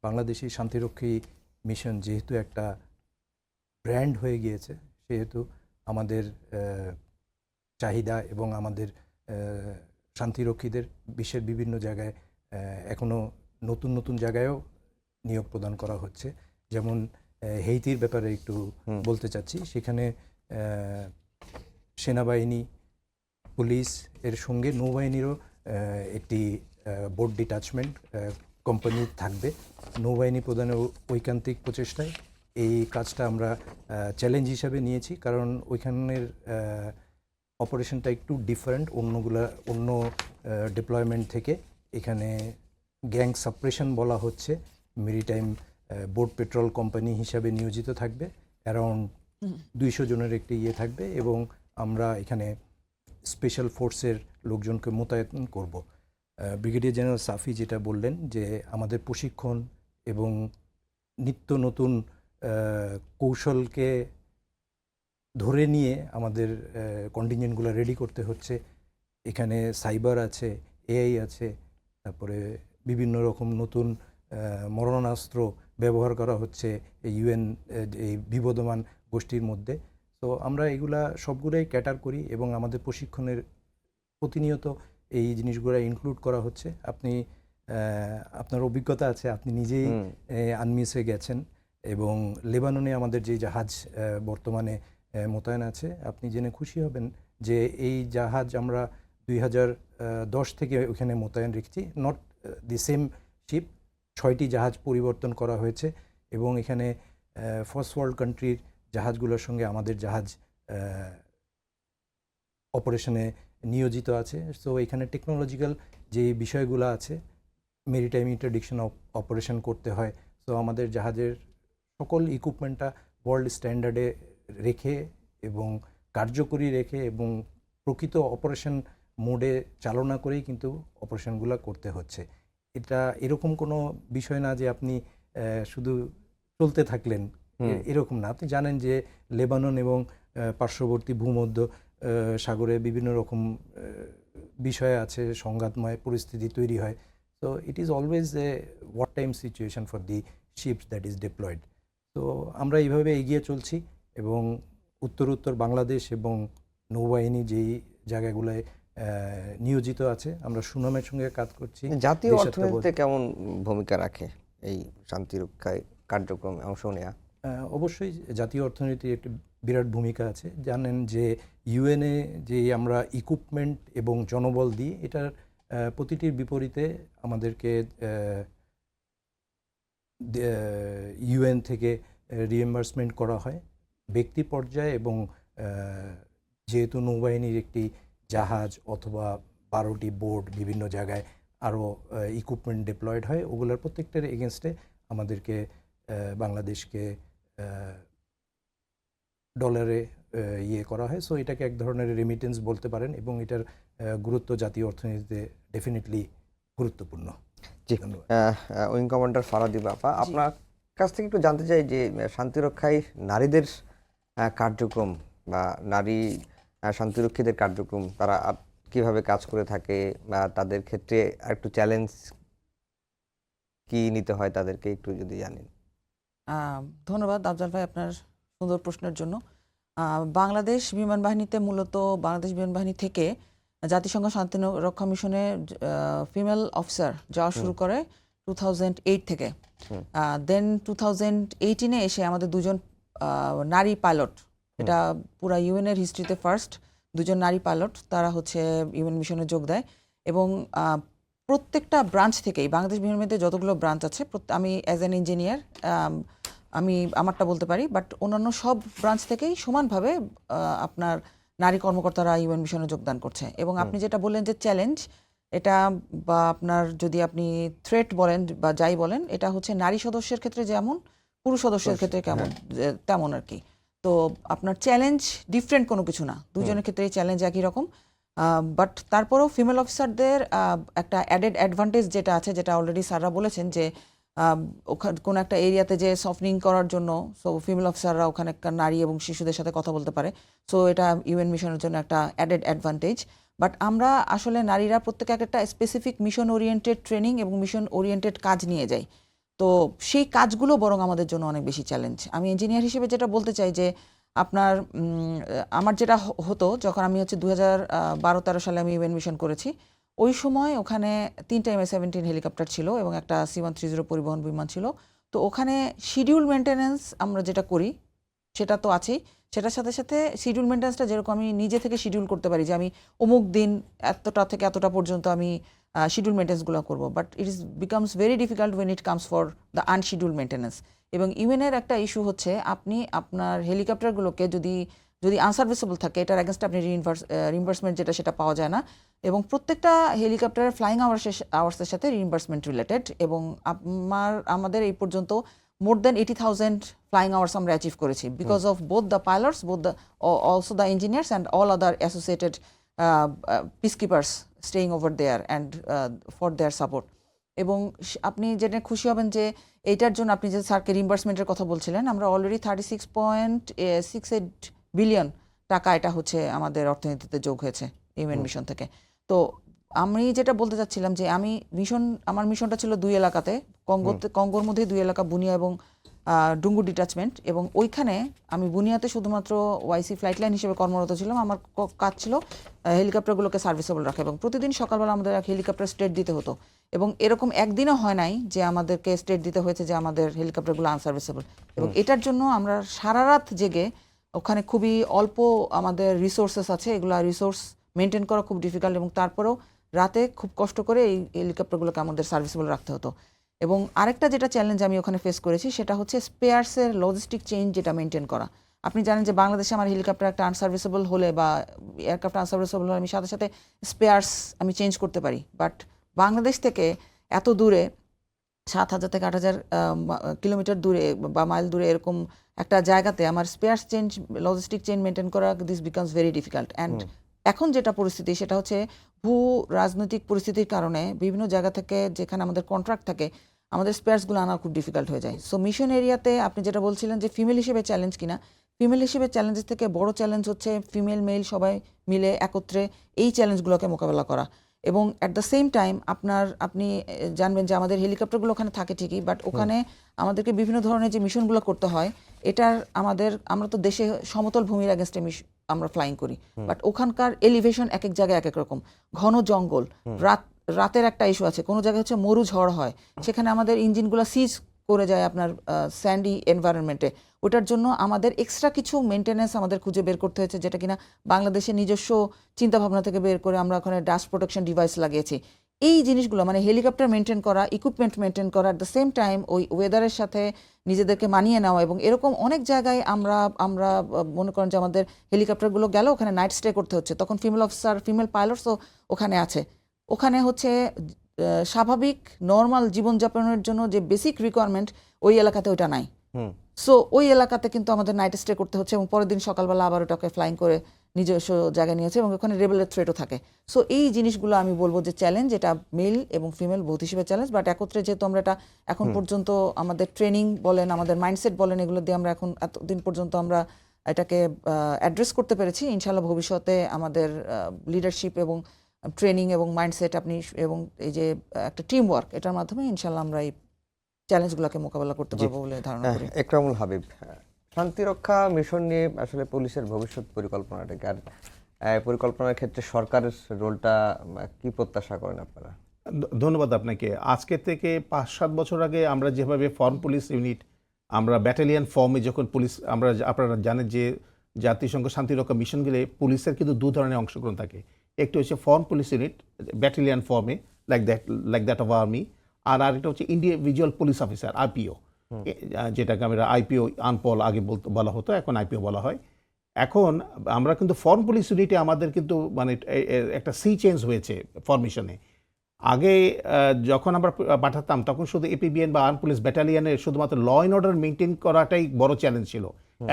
বাংলাদেশি শান্তিরক্ষী মিশন যেহেতু একটা ব্র্যান্ড হয়ে গিয়েছে, সেহেতু আমাদের চাহিদা এবং আমাদের শান্তিরক্ষীদের বিশ্বের বিভিন্ন জায়গায় এখনও নতুন নতুন জায়গায়ও নিয়োগ প্রদান করা হচ্ছে। যেমন হেইতির ব্যাপারে একটু বলতে চাচ্ছি, সেখানে সেনাবাহিনী, পুলিশ এর সঙ্গে নৌবাহিনীরও একটি বোর্ড ডিটাচমেন্ট কোম্পানি থাকবে। নৌবাহিনী প্রদানের ঐকান্তিক প্রচেষ্টায় এই কাজটা আমরা চ্যালেঞ্জ হিসাবে নিয়েছি, কারণ ওইখানের অপারেশনটা একটু ডিফারেন্ট অন্য ডিপ্লয়মেন্ট থেকে। এখানে গ্যাং সাপ্রেশন বলা হচ্ছে, মেরিটাইম বোট পেট্রোল কোম্পানি হিসাবে নিয়োজিত থাকবে, অ্যারাউন্ড 200 জনের একটি থাকবে, এবং আমরা এখানে স্পেশাল ফোর্সের লোকজনকে মোতায়েন করব। ব্রিগেডিয়ার জেনারেল সাফি যেটা বললেন যে আমাদের প্রশিক্ষণ এবং নিত্য নতুন কৌশলকে ধরে নিয়ে আমাদের কন্টিনজেন্টগুলো রেডি করতে হচ্ছে। এখানে সাইবার আছে, এআই আছে, তারপরে বিভিন্ন রকম নতুন মরণাস্ত্র ব্যবহার করা হচ্ছে ইউএন এই বিবদমান গোষ্ঠীর মধ্যে। তো আমরা এগুলা সবগুলোই ক্যাটার করি এবং আমাদের প্রশিক্ষণের প্রতিনিয়ত এই জিনিসগুলো ইনক্লুড করা হচ্ছে। আপনি আপনার অভিজ্ঞতা আছে, আপনি নিজেই আনমিসে গেছেন, এবং লেবাননে আমাদের যে জাহাজ বর্তমানে মোতায়েন আছে, আপনি জেনে খুশি হবেন যে এই জাহাজ আমরা 2010 থেকে ওখানে মোতায়েন রেখেছি। নট দি সেম শিপ, 6টি জাহাজ পরিবর্তন করা হয়েছে, এবং এখানে ফার্স্ট ওয়ার্ল্ড কান্ট্রির জাহাজগুলোর সঙ্গে আমাদের জাহাজ অপারেশনে নিয়োজিত আছে। সো এখানে টেকনোলজিক্যাল যে বিষয়গুলো আছে, মেরিটাইম ইন্টারডিকশন অপারেশন করতে হয়, সো আমাদের জাহাজের সকল ইকুইপমেন্টটা ওয়ার্ল্ড স্ট্যান্ডার্ডে রেখে এবং কার্যকরী রেখে এবং প্রকৃত অপারেশন মোডে চালনা করেই কিন্তু অপারেশনগুলো করতে হচ্ছে। এটা এরকম কোনো বিষয় না যে আপনি শুধু চলতে থাকলেন, এরকম না। আপনি জানেন যে লেবানন এবং পার্শ্ববর্তী ভূমধ্য সাগরে বিভিন্ন রকম বিষয় আছে, সংঘাতময় পরিস্থিতি তৈরি হয়। So it is always a war time situation for the ships that is deployed. তো আমরা এইভাবে এগিয়ে চলছি, এবং উত্তর বাংলাদেশ এবং নৌবাহিনী যেই জায়গাগুলোয় নিয়োজিত আছে, আমরা সুনামের সঙ্গে কাজ করছি। জাতীয় অর্থনীতিতে কেমন ভূমিকা রাখে এই শান্তিরক্ষায় কার্যক্রমে অংশ নেওয়া? অবশ্যই জাতীয় অর্থনীতি একটি বিরাট ভূমিকা আছে। জানেন যে ইউএনএ যে আমরা ইকুইপমেন্ট এবং জনবল দিই, এটার প্রতিটির বিপরীতে আমাদেরকে ইউএন থেকে রিএম্বার্সমেন্ট করা হয় ব্যক্তি পর্যায়ে, এবং যেহেতু নৌবাহিনীর একটি জাহাজ অথবা 12টি বোট বিভিন্ন জায়গায় আরও ইকুইপমেন্ট ডিপ্লয়েড হয়, ওগুলোর প্রত্যেকটার এগেনস্টে আমাদেরকে বাংলাদেশকে ডলারে ইয়ে করা হয়। সো এটাকে এক ধরনের রেমিটেন্স বলতে পারেন, এবং এটার গুরুত্ব জাতীয় অর্থনীতিতে ডেফিনেটলি গুরুত্বপূর্ণ। জি, উইং কমান্ডার ফারাদি বাপা, আপনার কাছ থেকে একটু জানতে চাই যে শান্তিরক্ষায় নারীদের কার্যক্রম বা নারী শান্তিরক্ষীদের কার্যক্রম তারা কিভাবে কাজ করে থাকে, বা তাদের ক্ষেত্রে আরেকটু চ্যালেঞ্জ কি নিতে হয় তাদেরকে একটু যদি জানেন। ধন্যবাদ আফজাল ভাই আপনার সুন্দর প্রশ্নের জন্য। বাংলাদেশ বিমান বাহিনীতে মূলত বাংলাদেশ বিমান বাহিনী থেকে জাতিসংঘ শান্তি রক্ষা মিশনে ফিমেল অফিসার যাওয়া শুরু করে 2008 থেকে। দেন 2018-এ এসে আমাদের দুজন নারী পাইলট, এটা পুরা ইউএনের হিস্ট্রিতে ফার্স্ট, দুজন নারী পাইলট তারা হচ্ছে ইউএন মিশনে যোগ দেয়। এবং প্রত্যেকটা ব্রাঞ্চ থেকেই বাংলাদেশ বিমান বাহিনীতে যতগুলো ব্রাঞ্চ আছে, আমি অ্যাজ অ্যান ইঞ্জিনিয়ার আমি আমারটা বলতে পারি, বাট অন্যান্য সব ব্রাঞ্চ থেকেই সমানভাবে আপনার নারী কর্মকর্তারা ইউএন মিশনে যোগদান করছে। এবং আপনি যেটা বললেন যে চ্যালেঞ্জ, এটা বা আপনার যদি আপনি থ্রেট বলেন বা যাই বলেন, এটা হচ্ছে নারী সদস্যের ক্ষেত্রে যেমন পুরুষ সদস্যের ক্ষেত্রে কেমন তেমন আর কি। তো আপনার চ্যালেঞ্জ ডিফারেন্ট কোনো কিছু না, দুজনের ক্ষেত্রেই চ্যালেঞ্জ একই রকম। বাট তারপরেও ফিমেল অফিসারদের একটা অ্যাডেড অ্যাডভান্টেজ যেটা আছে, যেটা অলরেডি স্যাররা বলেছেন, যে ওখানে কোনো একটা এরিয়াতে যে সফটনিং করার জন্য সো ফিমেল অফিসাররা ওখানে নারী এবং শিশুদের সাথে কথা বলতে পারে। সো এটা ইউএন মিশনের জন্য একটা অ্যাডেড অ্যাডভান্টেজ। বাট আমরা আসলে নারীরা প্রত্যেকে একটা স্পেসিফিক মিশন ওরিয়েন্টেড ট্রেনিং এবং মিশন ওরিয়েন্টেড কাজ নিয়ে যাই। তো সেই কাজগুলো বরং আমাদের জন্য অনেক বেশি চ্যালেঞ্জ। আমি ইঞ্জিনিয়ার হিসেবে যেটা বলতে চাই যে আপনার আমার যেটা হতো যখন আমি হচ্ছে 2012-13 সালে আমি ইউএন মিশন করেছি, ওই সময় ওখানে 3টা MH17 হেলিকপ্টার ছিল এবং একটা C-130 পরিবহন বিমান ছিল। তো ওখানে শিডিউল মেনটেন্যান্স আমরা যেটা করি সেটা তো আছেই, সেটার সাথে সাথে শিডিউল মেনটেন্যান্সটা যেরকম আমি নিজে থেকে শিডিউল করতে পারি যে আমি অমুক দিন এতটা থেকে এতটা পর্যন্ত আমি শিডিউল মেনটেন্যান্সগুলো করবো, but it is becomes very difficult when it comes for the unschedule maintenance. এবং ইউএনের একটা ইস্যু হচ্ছে, আপনি আপনার হেলিকপ্টারগুলোকে যদি আনসার্ভিসেবল থাকে, এটার অ্যাগেনস্টে আপনি রিইম্বার্সমেন্ট যেটা সেটা পাওয়া যায় না। এবং প্রত্যেকটা হেলিকপ্টারের ফ্লাইং আওয়ার্সের সাথে রিইম্বার্সমেন্ট রিলেটেড। এবং আমাদের এই পর্যন্ত more than 80,000 flying hours আমরা অ্যাচিভ করেছি because of both the pilots, both the also the engineers and all other associated peacekeepers staying over there and for their support. এবং আপনি যেটা খুশি হবেন যে এইটার জন্য আপনি যে স্যারকে রিইম্বার্সমেন্টের কথা বলছিলেন, আমরা অলরেডি 36.68 বিলিয়ন টাকা এটা হচ্ছে আমাদের অর্থনীতিতে যোগ হয়েছে ইউএন মিশন থেকে। তো আমি যেটা বলতে চাচ্ছিলাম যে আমার মিশনটা ছিল 2 এলাকাতে, কঙ্গোর মধ্যে 2 এলাকা, বুনিয়া এবং ডুঙ্গু ডিটাচমেন্ট। এবং ওইখানে আমি বুনিয়াতে শুধুমাত্র ওয়াইসি ফ্লাইট লাইন হিসেবে কর্মরত ছিলাম। আমার কাজ ছিল হেলিকপ্টারগুলোকে সার্ভিসেবল রাখা, এবং প্রতিদিন সকালবেলা আমাদের হেলিকপ্টার স্টেট দিতে হতো। এবং এরকম একদিনও হয় নাই যে আমাদেরকে স্টেট দিতে হয়েছে যে আমাদের হেলিকপ্টারগুলো আনসার্ভিসেবল। এবং এটার জন্য আমরা সারা রাত জেগে, ওখানে খুবই অল্প আমাদের রিসোর্সেস আছে, এগুলা রিসোর্স মেনটেন করা খুব ডিফিকাল্ট, এবং তারপরেও রাতে খুব কষ্ট করে এই হেলিকপ্টারগুলোকে আমাদের সার্ভিসেবল রাখতে হতো। এবং আরেকটা যেটা চ্যালেঞ্জ আমি ওখানে ফেস করেছি সেটা হচ্ছে স্পেয়ার্সের লজিস্টিক চেইন যেটা মেনটেন করা। আপনি জানেন যে বাংলাদেশে আমার হেলিকপ্টার একটা আনসার্ভিসেবল হলে বা এয়ারক্রাফট আনসার্ভিসেবল হলে আমি সাথে সাথে স্পেয়ার্স আমি চেঞ্জ করতে পারি। বাট বাংলাদেশ থেকে এত দূরে 7,000 থেকে 8,000 কিলোমিটার দূরে বা মাইল দূরে এরকম একটা জায়গাতে আমার spares change, logistic chain maintain করা, this becomes very difficult. And এখন যেটা পরিস্থিতি সেটা হচ্ছে ভূ রাজনৈতিক পরিস্থিতির কারণে বিভিন্ন জায়গা থেকে যেখানে আমাদের কন্ট্রাক্ট থাকে আমাদের স্পেয়ার্সগুলো আনা খুব ডিফিকাল্ট হয়ে যায়। সো মিশন এরিয়াতে আপনি যেটা বলছিলেন যে ফিমেল হিসেবে চ্যালেঞ্জ কিনা, ফিমেল হিসেবে চ্যালেঞ্জের থেকে বড় চ্যালেঞ্জ হচ্ছে ফিমেল মেল সবাই মিলে একত্রে এই চ্যালেঞ্জগুলোকে মোকাবেলা করা। এবং অ্যাট দ্য সেম টাইম আপনি জানবেন যে আমাদের হেলিকপ্টারগুলো ওখানে থাকে ঠিকই, বাট ওখানে আমাদেরকে বিভিন্ন ধরনের যে মিশনগুলো করতে হয়, এটার আমরা তো দেশে সমতল ভূমির অ্যাগেনস্টে আমরা ফ্লাইং করি, বাট ওখানকার এলিভেশন এক এক জায়গায় এক এক রকম, ঘন জঙ্গল, রাতের একটা ইস্যু আছে, কোনো জায়গায় হচ্ছে মরু ঝড় হয়, সেখানে আমাদের ইঞ্জিনগুলো সিজ করে যায় আপনার স্যান্ডি এনভায়রনমেন্টে, ওটার জন্য আমাদের এক্সট্রা কিছু মেনটেন্যান্স আমাদের খুঁজে বের করতে হয়েছে, যেটা কিনা বাংলাদেশের নিজস্ব চিন্তাভাবনা থেকে বের করে আমরা ওখানে ডাস্ট প্রোটেকশন ডিভাইস লাগিয়েছি। এই জিনিসগুলো মানে হেলিকপ্টার মেনটেন করা, ইকুইপমেন্ট মেনটেন করা, অ্যাট দ্য সেম টাইম ওই ওয়েদারের সাথে নিজেদেরকে মানিয়ে নেওয়া, এবং এরকম অনেক জায়গায় আমরা আমরা মনে করেন যে আমাদের হেলিকপ্টারগুলো গেল ওখানে নাইট স্টে করতে হচ্ছে, তখন ফিমেল অফিসার, ফিমেল পাইলটসও ওখানে আছে। ওখানে হচ্ছে স্বাভাবিক নর্মাল জীবনযাপনের জন্য যে বেসিক রিকোয়ারমেন্ট ওই এলাকাতে ওইটা নাই। সো ওই এলাকাতে কিন্তু আমাদের নাইট স্টে করতে হচ্ছে, এবং পরের দিন সকালবেলা আবার ওটাকে ফ্লাইং করে নিজস্ব জায়গায় নিয়েছে, এবং ওখানে রেবেলের থ্রেটও থাকে। সো এই জিনিসগুলো আমি বলবো যে চ্যালেঞ্জ, এটা মেল এবং ফিমেল বোথ হিসেবে চ্যালেঞ্জ, বাট একত্রে যেহেতু আমরা এটা এখন পর্যন্ত আমাদের ট্রেনিং বলেন, আমাদের মাইন্ডসেট বলেন, এগুলো দিয়ে আমরা এখন এতদিন পর্যন্ত আমরা এটাকে অ্যাড্রেস করতে পেরেছি। ইনশাআল্লাহ ভবিষ্যতে আমাদের লিডারশিপ এবং ট্রেনিং এবং মাইন্ডসেট আপনি এবং এই যে একটা টিম ওয়ার্ক, এটার মাধ্যমে ইনশাআল্লাহ আমরা এই চ্যালেঞ্জগুলোকে মোকাবেলা করতে পারবো বলে ধারণা করি। একরামুল হাবিব, শান্তিরক্ষা মিশন নিয়ে আসলে পুলিশের ভবিষ্যৎ পরিকল্পনাটাকে, আর পরিকল্পনার ক্ষেত্রে সরকারের রোলটা কি প্রত্যাশা করেন আপনারা? ধন্যবাদ আপনাকে। আজকে থেকে 5-7 বছর আগে আমরা যেভাবে ফর্ম পুলিশ ইউনিট, আমরা ব্যাটালিয়ান ফর্মে যখন পুলিশ, আমরা আপনারা জানেন যে জাতিসংঘ শান্তিরক্ষা মিশন গেলে পুলিশের কিন্তু 2 ধরনের অংশগ্রহণ থাকে। একটি হচ্ছে ফর্ম পুলিশ ইউনিট ব্যাটালিয়ান ফর্মে লাইক দ্যাট অফ আর্মি, আর আরেকটা হচ্ছে ইন্ডিভিজুয়াল পুলিশ অফিসার আইপিও, যেটাকে আমরা আইপিও আনপল আগে বলা হতো, এখন আইপিও বলা হয়। এখন আমরা কিন্তু ফর্ম পুলিশ ইউনিটে আমাদের কিন্তু মানে একটা সি চেঞ্জ হয়েছে ফরমেশনে। আগে যখন আমরা পাঠাতাম তখন শুধু এপিবিএন বা আর্ম পুলিশ ব্যাটালিয়ানে শুধুমাত্র ল অ্যান্ড অর্ডার মেনটেন করাটাই বড় চ্যালেঞ্জ ছিল।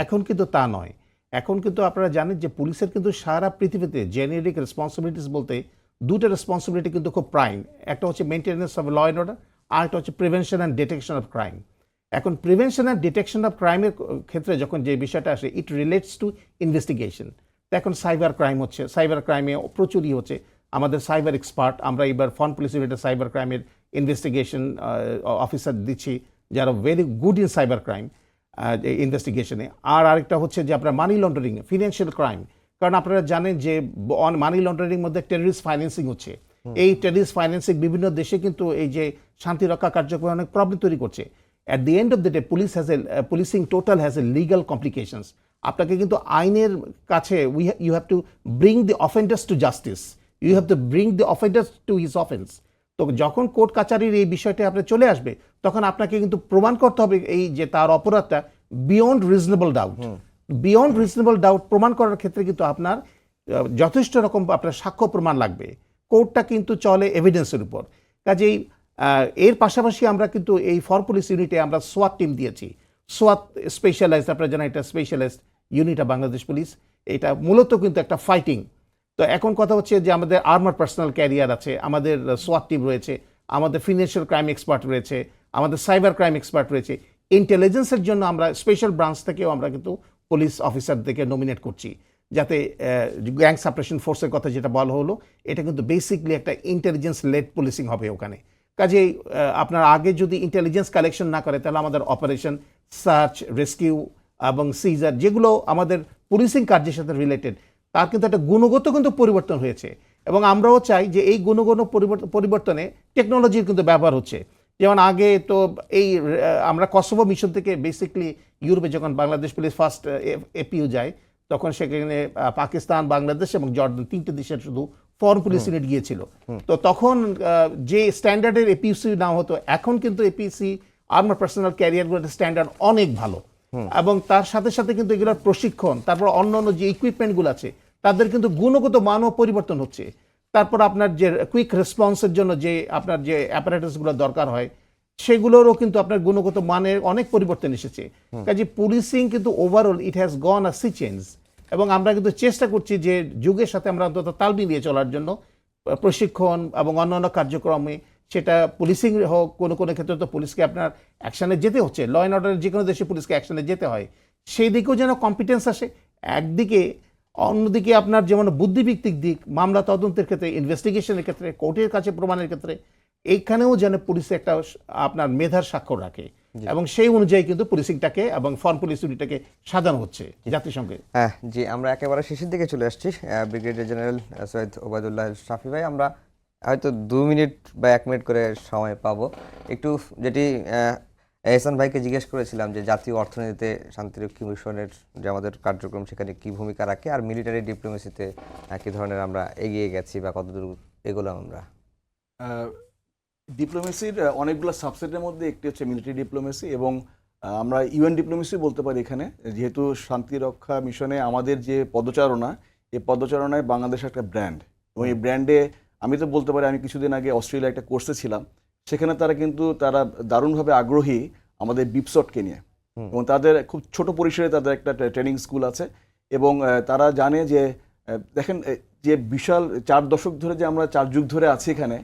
এখন কিন্তু তা নয়। এখন কিন্তু আপনারা জানেন যে পুলিশের কিন্তু সারা পৃথিবীতে জেনেরিক রেসপন্সিবিলিটিস বলতে 2টা রেসপন্সিবিলিটি কিন্তু খুব প্রাইম। একটা হচ্ছে maintenance of law and order, আর একটা হচ্ছে prevention and detection of crime. এখন প্রিভেনশন অ্যান্ড ডিটেকশন অফ ক্রাইমের ক্ষেত্রে যখন যে বিষয়টা আসে, ইট রিলেটস টু ইনভেস্টিগেশন। তো এখন সাইবার ক্রাইম হচ্ছে, সাইবার ক্রাইমে প্রচুরই হচ্ছে। আমাদের সাইবার এক্সপার্ট, আমরা এবার ফর্ম পুলিশ ইউনিটের সাইবার ক্রাইমের ইনভেস্টিগেশন অফিসার দিচ্ছি যারা very good in cyber crime ইনভেস্টিগেশনে। আর আরেকটা হচ্ছে যে আপনার মানি লন্ডারিং, ফিনান্সিয়াল ক্রাইম। কারণ আপনারা জানেন যে মানি লন্ডারিং মধ্যে টেররিস্ট ফাইন্যান্সিং হচ্ছে। এই টেররিস্ট ফাইন্যান্সিং বিভিন্ন দেশে কিন্তু এই যে শান্তিরক্ষা কার্যক্রমে অনেক প্রবলেম তৈরি করছে। At the end of the day policing total has a legal complications. আপনাকে কিন্তু আইনের কাছে you have to bring the offenders to justice, you have to bring the offenders to his offence. তো যখন কোর্ট কাচারির এই বিষয়টা আপনার চলে আসবে, তখন আপনাকে কিন্তু প্রমাণ করতে হবে এই যে তার অপরাধটা beyond reasonable doubt. Beyond reasonable doubt প্রমাণ করার ক্ষেত্রে কিন্তু আপনার যথেষ্ট রকম আপনার সাক্ষ্য প্রমাণ লাগবে। কোর্টটা কিন্তু চলে এভিডেন্সের উপর। কাজেই এর পাশাপাশি আমরা কিন্তু এই ফর্ম পুলিশ ইউনিটে আমরা সোয়াট টিম দিয়েছি। সোয়াট স্পেশালাইজড, আপনারা জানেন এটা specialised unit of Bangladesh police. এটা মূলত কিন্তু একটা ফাইটিং। তো এখন কথা হচ্ছে যে আমাদের আর্মার পার্সোনাল ক্যারিয়ার আছে, আমাদের সোয়াট টিম রয়েছে, আমাদের ফিনান্সিয়াল ক্রাইম এক্সপার্ট রয়েছে, আমাদের সাইবার ক্রাইম এক্সপার্ট রয়েছে। ইন্টেলিজেন্সের জন্য আমরা স্পেশাল ব্রাঞ্চ থেকেও আমরা কিন্তু পুলিশ অফিসারদেরকে নমিনেট করছি, যাতে গ্যাং সাপ্রেশন ফোর্সের কথা যেটা বলা হলো, এটা কিন্তু বেসিকলি একটা ইন্টেলিজেন্স লেড পুলিশিং হবে ওখানে। কাজেই আপনার আগে যদি ইন্টেলিজেন্স কালেকশন না করে, তাহলে আমাদের অপারেশন, সার্চ, রেস্কিউ এবং সিজার যেগুলো আমাদের পুলিশিং কার্যের সাথে রিলেটেড, তার কিন্তু একটা গুণগত কিন্তু পরিবর্তন হয়েছে। এবং আমরাও চাই যে এই গুণগত পরিবর্তনে টেকনোলজির কিন্তু ব্যবহার হচ্ছে। যেমন আগে তো এই আমরা কসোভো মিশন থেকে বেসিকলি ইউরোপে যখন বাংলাদেশ পুলিশ ফার্স্ট এপিইউ যায়, তখন সেখানে পাকিস্তান, বাংলাদেশ এবং জর্ডান 3টে দেশের শুধু ফরেন পুলিশ ইউনিট গিয়েছিল। তো তখন যে স্ট্যান্ডার্ডের এপিসি না হতো, এখন কিন্তু এপিসি আর্মার পার্সোনাল ক্যারিয়ারগুলোর স্ট্যান্ডার্ড অনেক ভালো। এবং তার সাথে সাথে কিন্তু এগুলোর প্রশিক্ষণ, তারপর অন্য অন্য যে ইকুইপমেন্টগুলো আছে তাদের কিন্তু গুণগত মানও পরিবর্তন হচ্ছে। তারপর আপনার যে কুইক রেসপন্সের জন্য যে আপনার যে অ্যাপারেটাসগুলো দরকার হয়, সেগুলোরও কিন্তু আপনার গুণগত মানের অনেক পরিবর্তন এসেছে। কাজে পুলিশিং কিন্তু overall it has gone a sea change. এবং আমরা কিন্তু চেষ্টা করছি যে যুগের সাথে আমরা অন্তত তাল মিলিয়ে চলার জন্য প্রশিক্ষণ এবং অন্যান্য কার্যক্রমে, সেটা পুলিশিং হোক, কোনো কোনো ক্ষেত্রে তো পুলিশকে আপনার অ্যাকশানে যেতে হচ্ছে, ল অ্যান্ড অর্ডারের যে কোনো দেশে পুলিশকে অ্যাকশানে যেতে হয়, সেই দিকেও যেন কম্পিটেন্স আসে একদিকে। অন্যদিকে আপনার যেমন বুদ্ধিভিত্তিক দিক, মামলা তদন্তের ক্ষেত্রে, ইনভেস্টিগেশনের ক্ষেত্রে, কোর্টের কাছে প্রমাণের ক্ষেত্রে, এইখানেও যেন পুলিশ একটা আপনার মেধার স্বাক্ষর রাখে। এবং সেই অনুযায়ী কিন্তু পুলিশিংটাকে এবং ফরেন পুলিশ ইউনিটটাকে সাজানো হচ্ছে জাতিসংঘে। হ্যাঁ জি, আমরা একেবারে শেষের দিকে চলে আসছি। ব্রিগেডিয়ার জেনারেল সৈয়দ ওবায়দুল্লাহ শাফি ভাই, আমরা হয়তো 2 মিনিট বা 1 মিনিট করে সময় পাবো। একটু যেটি এহসান ভাইকে জিজ্ঞেস করেছিলাম যে জাতীয় অর্থনীতিতে শান্তিরক্ষী মিশনের যে আমাদের কার্যক্রম সেখানে কি ভূমিকা রাখে, আর মিলিটারি ডিপ্লোমেসিতে কি ধরনের আমরা এগিয়ে গেছি বা কতদূর এগোলাম আমরা। ডিপ্লোমেসির অনেকগুলো সাবসেটের মধ্যে একটি হচ্ছে মিলিটারি ডিপ্লোমেসি, এবং আমরা ইউএন ডিপ্লোমেসি বলতে পারি এখানে, যেহেতু শান্তিরক্ষা মিশনে আমাদের যে পদচারণা, এই পদচারণায় বাংলাদেশ একটা ব্র্যান্ড, এবং এই ব্র্যান্ডে আমি তো বলতে পারি, আমি কিছুদিন আগে অস্ট্রেলিয়া একটা কোর্সে ছিলাম, সেখানে তারা দারুণভাবে আগ্রহী আমাদের বিপসটকে নিয়ে, এবং তাদের খুব ছোট পরিসরে তাদের একটা ট্রেনিং স্কুল আছে, এবং তারা জানে যে দেখেন যে বিশাল 4 দশক ধরে যে আমরা 4 যুগ ধরে আছি এখানে,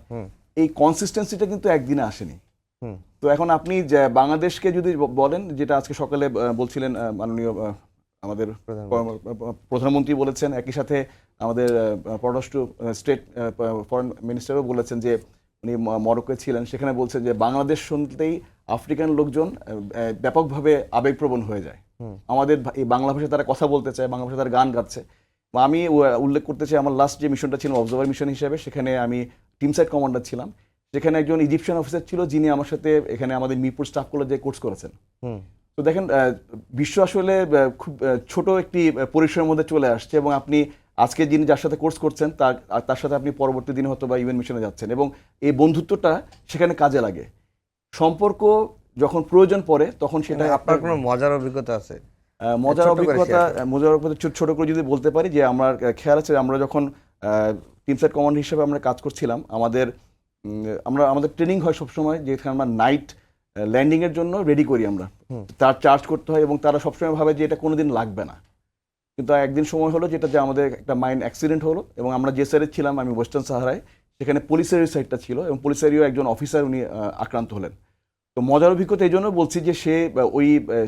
এই কনসিস্টেন্সিটা কিন্তু একদিনে আসেনি। তো এখন আপনি বাংলাদেশকে যদি বলেন, যেটা আজকে সকালে বলছিলেন মাননীয় আমাদের প্রধানমন্ত্রী বলেছেন, একই সাথে আমাদের পররাষ্ট্র স্টেট ফরেন মিনিস্টারও বলেছেন যে উনি মরক্কোয় ছিলেন, সেখানে বলছেন যে বাংলাদেশ শুনতেই আফ্রিকান লোকজন ব্যাপকভাবে আবেগপ্রবণ হয়ে যায়। আমাদের এই বাংলা ভাষায় তারা কথা বলতে চায়, বাংলা ভাষায় তারা গান গাচ্ছে। আমি উল্লেখ করতে চাই, আমার লাস্ট যে মিশনটা ছিল অবজারভার মিশন হিসেবে, সেখানে আমি টিম সাইড কমান্ডার ছিলাম। সেখানে একজন ইজিপশিয়ান অফিসার ছিল, যিনি আমার সাথে এখানে আমাদের মিরপুর স্টাফ কলেজে কোর্স করেছেন। তো দেখেন, বিশ্ব আসলে খুব ছোট একটি পরিসরের মধ্যে চলে আসছে, এবং আপনি আজকে যিনি যার সাথে কোর্স করছেন তার সাথে আপনি পরবর্তী দিনে হয়তো বা ইউএন মিশনে যাচ্ছেন, এবং এই বন্ধুত্বটা সেখানে কাজে লাগে। সম্পর্ক যখন প্রয়োজন পড়ে তখন সেটা আপনার কোনো মজার অভিজ্ঞতা আছে? মজার অভিজ্ঞতা ছোট করে যদি বলতে পারি, যে আমার খেয়াল আছে, আমরা যখন টিম সাইড কমান্ডার হিসেবে আমরা কাজ করছিলাম, আমাদের ট্রেনিং হয় সবসময়, যেখানে আমরা নাইট ল্যান্ডিং এর জন্য রেডি করি, আমরা তার চার্জ করতে হয়, এবং তারা সবসময় ভাবে যে এটা কোনোদিন লাগবে না। কিন্তু একদিন সময় হলো যেটা, যে আমাদের একটা মাইন অ্যাক্সিডেন্ট হলো, এবং আমরা যে সাইডে ছিলাম, আমি ওয়েস্টার্ন সাহারায়, সেখানে পুলিশের সাইডটা ছিল, এবং পুলিশেরও একজন অফিসার উনি আক্রান্ত হলেন। তো মজার অভিজ্ঞতা এই জন্য বলছি যে সে ওই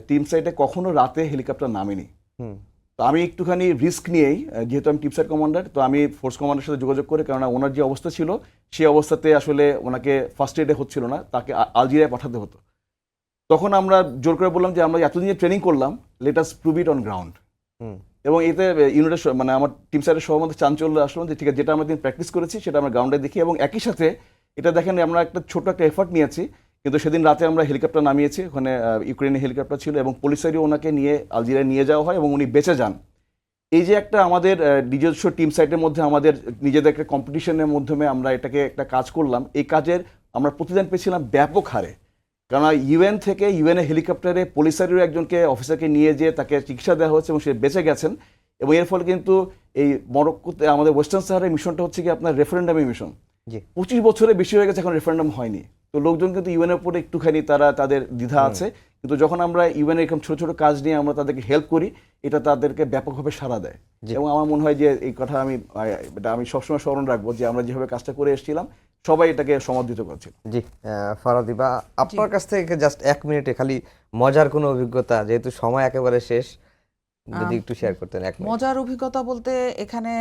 টিম সাইডে কখনো রাতে হেলিকপ্টার নামেনি। তো আমি একটুখানি রিস্ক নিয়েই, যেহেতু আমি টিম সাইড কমান্ডার, তো আমি ফোর্স কমান্ডারের সাথে যোগাযোগ করে, কেননা ওনার যে অবস্থা ছিল সেই অবস্থাতে আসলে ওনাকে ফার্স্ট এডে হচ্ছিল না, তাকে আলজেরিয়ায় পাঠাতে হতো। তখন আমরা জোর করে বললাম যে আমরা এতদিন ট্রেনিং করলাম, let us prove it on ground. এবং এতে ইউনিটের মানে আমার টিম সাইডের সবার মধ্যে চাঞ্চল্য আসলো যে ঠিক আছে, যেটা আমরা দিন প্র্যাকটিস করেছি সেটা আমরা গ্রাউন্ডে দেখি, এবং একই সাথে এটা দেখেন আমরা একটা ছোট একটা এফার্ট নিয়েছি, কিন্তু সেদিন রাতে আমরা হেলিকপ্টার নামিয়েছি, ওখানে ইউক্রেনের হেলিকপ্টার ছিল, এবং পুলিশেরও ওনাকে নিয়ে আলজেরিয়ায় নিয়ে যাওয়া হয়, এবং উনি বেঁচে যান। এই যে একটা আমাদের নিজস্ব টিম সাইটের মধ্যে আমাদের নিজেদের একটা কম্পিটিশনের মাধ্যমে আমরা এটাকে একটা কাজ করলাম, এই কাজের আমরা প্রতিদান পেয়েছিলাম ব্যাপক হারে। কারণ ইউএন থেকে ইউএনএ হেলিকপ্টারে পুলিশেরও একজনকে অফিসারকে নিয়ে যেয়ে তাকে চিকিৎসা দেওয়া হচ্ছে, এবং সে বেঁচে গেছেন। এবং এর ফলে কিন্তু এই মরক্কোতে আমাদের ওয়েস্টার্ন সাহারার মিশনটা হচ্ছে কি আপনার রেফারেন্ডামের মিশন। 25 বছরে বেশি হয়ে গেছে, এখন রেফারেন্ডাম হয়নি। তো লোকজন কিন্তু ইউএনের উপরে একটুখানি তাদের দ্বিধা আছে, কিন্তু যখন আমরা ইউএনের এরকম ছোট ছোট কাজ নিয়ে আমরা তাদেরকে হেল্প করি, এটা তাদেরকে ব্যাপকভাবে সাড়া দেয়। এবং আমার মনে হয় যে এই কথা আমি সবসময় স্মরণ রাখবো, যে আমরা যেভাবে কাজটা করে এসেছিলাম সবাই এটাকে সমর্থিত করছিল। জি, ফারাদিবা, আপনার কাছ থেকে জাস্ট 1 মিনিটে খালি মজার কোনো অভিজ্ঞতা, যেহেতু সময় একেবারে শেষ, যদি একটু শেয়ার করতেন। 1 মিনিট। মজার অভিজ্ঞতা বলতে এখানে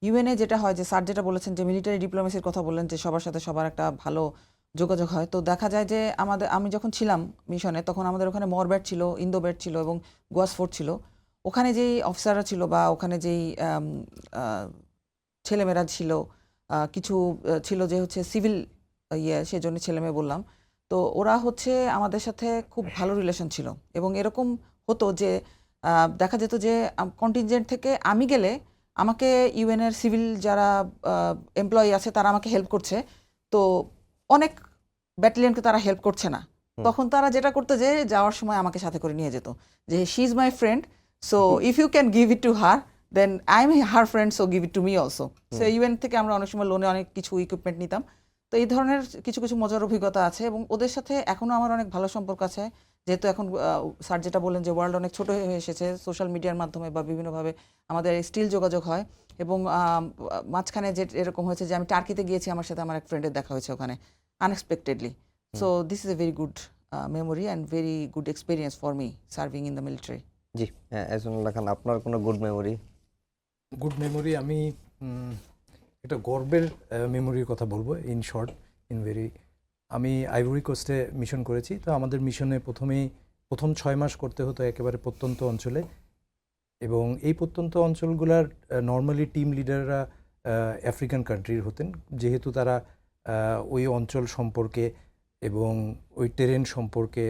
ইউএনএ যেটা হয়, যে স্যার যেটা বলেছেন যে মিলিটারি ডিপ্লোমেসির কথা বললেন, যে সবার সাথে সবার একটা ভালো যোগাযোগ হয়। তো দেখা যায় যে আমি যখন ছিলাম মিশনে, তখন আমাদের ওখানে মরব্যাট ছিল, ইন্দোব্যাট ছিল, এবং গোয়াসফোর্ট ছিল। ওখানে যেই অফিসাররা ছিল, বা ওখানে যেই ছেলেমেয়েরা ছিল, কিছু ছিল যে হচ্ছে সিভিল সেজন্য ছেলেমেয়ে বললাম। তো ওরা হচ্ছে আমাদের সাথে খুব ভালো রিলেশন ছিল, এবং এরকম হতো যে দেখা যেত যে কন্টিনজেন্ট থেকে আমি গেলে আমাকে ইউএনের সিভিল যারা এমপ্লয়ি আছে তারা আমাকে হেল্প করছে, তো অনেক ব্যাটালিয়নকে তারা হেল্প করছে না। তখন তারা যেটা করতো, যে যাওয়ার সময় আমাকে সাথে করে নিয়ে যেত, যে she is my friend, so if you can give it to her, then I am her friend, so give it to me also. So UN থেকে আমরা অনেক সময় লোনে অনেক কিছু ইকুইপমেন্ট নিতাম। তো এই ধরনের কিছু কিছু মজার অভিজ্ঞতা আছে, এবং ওদের সাথে এখনও আমার অনেক ভালো সম্পর্ক আছে। যেহেতু এখন স্যার যেটা বললেন যে ওয়ার্ল্ড অনেক ছোট হয়ে এসেছে, সোশ্যাল মিডিয়ার মাধ্যমে বা বিভিন্নভাবে আমাদের স্টিল যোগাযোগ হয়। এবং মাঝখানে যে এরকম হয়েছে যে আমি টার্কিতে গিয়েছি, আমার সাথে আমার এক ফ্রেন্ডের দেখা হয়েছে ওখানে unexpectedly. So this is a very good memory and very good experience for me serving in the military. জি, এহসানুল্লাহ খান, আপনার কোনো গুড মেমোরি? গুড মেমোরি, আমি একটা গর্বের মেমোরির কথা বলবো। ইন শর্ট, আমি আইভরি কোস্টে মিশন করেছি। তো আমাদের মিশনে প্রথম 6 মাস করতে হতো একেবারে প্রত্যন্ত অঞ্চলে, এবং এই প্রত্যন্ত অঞ্চলগুলার নর্মালি টিম লিডাররা আফ্রিকান কান্ট্রির হতেন, যেহেতু তারা ওই অঞ্চল সম্পর্কে এবং ওই টেরেন সম্পর্কে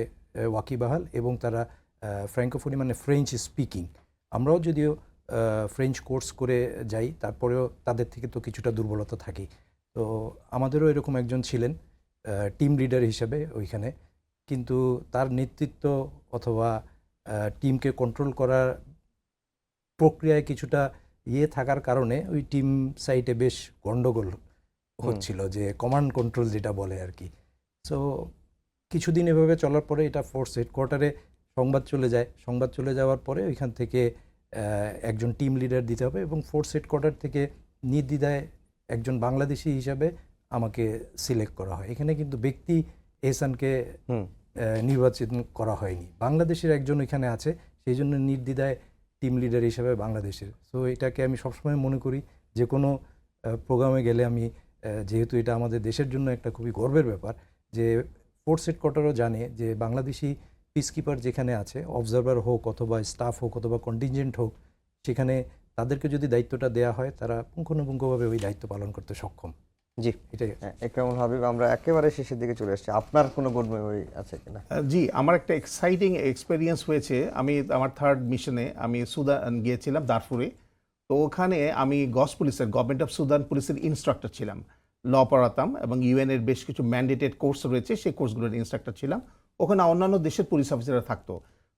ওয়াকিবহাল, এবং তারা ফ্র্যাঙ্কোফোনি মানে ফ্রেঞ্চ স্পিকিং। আমরাও যদিও ফ্রেঞ্চ কোর্স করে যাই, তারপরেও তাদের থেকে তো কিছুটা দুর্বলতা থাকেই। তো আমাদেরও এরকম একজন ছিলেন টিম লিডার হিসেবে ওইখানে, কিন্তু তার নেতৃত্ব অথবা টিমকে কন্ট্রোল করার প্রক্রিয়ায় কিছুটা থাকার কারণে ওই টিম সাইটে বেশ গন্ডগোল হচ্ছিল, যে কমান্ড কন্ট্রোল যেটা বলে আর কি। সো কিছুদিন এভাবে চলার পরে এটা ফোর্স হেডকোয়ার্টারে সংবাদ চলে যাওয়ার পরে ওইখান থেকে একজন টিম লিডার দিতে হবে, এবং ফোর্স হেডকোয়ার্টার থেকে নির্দ্বিধায় একজন বাংলাদেশি হিসাবে আমাকে সিলেক্ট করা হয়। এখানে কিন্তু ব্যক্তি এহসানকে নির্বাচন করা হয়নি, বাংলাদেশের একজন এখানে আছে, সেই জন্য নির্দ্বিধায় টিম লিডার হিসাবে বাংলাদেশের। সো এটাকে আমি সবসময় মনে করি যে কোনো প্রোগ্রামে গেলে আমি, যেহেতু এটা আমাদের দেশের জন্য একটা খুবই গর্বের ব্যাপার, যে ফোর্স হেডকোয়ার্টারও জানে যে বাংলাদেশি পিসকিপার যেখানে আছে, অবজারভার হোক অথবা স্টাফ হোক অথবা কন্টিনজেন্ট হোক, সেখানে তাদেরকে যদি দায়িত্বটা দেওয়া হয় তারা পুঙ্খানুপুঙ্খভাবে ওই দায়িত্ব পালন করতে সক্ষম। জি, এটাই। একরামুল হাবিব, আমরা একেবারে শেষের দিকে চলে এসেছি, আপনার কোনো গুড মেমোরি আছে কিনা? জি, আমার একটা এক্সাইটিং এক্সপেরিয়েন্স হয়েছে। আমার থার্ড মিশনে আমি সুদান গিয়েছিলাম, দারফুরে। তো ওখানে আমি গভর্নমেন্ট অফ সুদান পুলিশের ইনস্ট্রাক্টর ছিলাম, ল পড়াতাম, এবং ইউএন এর বেশ কিছু ম্যান্ডেটেড কোর্স রয়েছে, সেই কোর্সগুলোর ইনস্ট্রাক্টর ছিলাম। ওখানে অন্যান্য দেশের পুলিশ অফিসাররা থাকতো।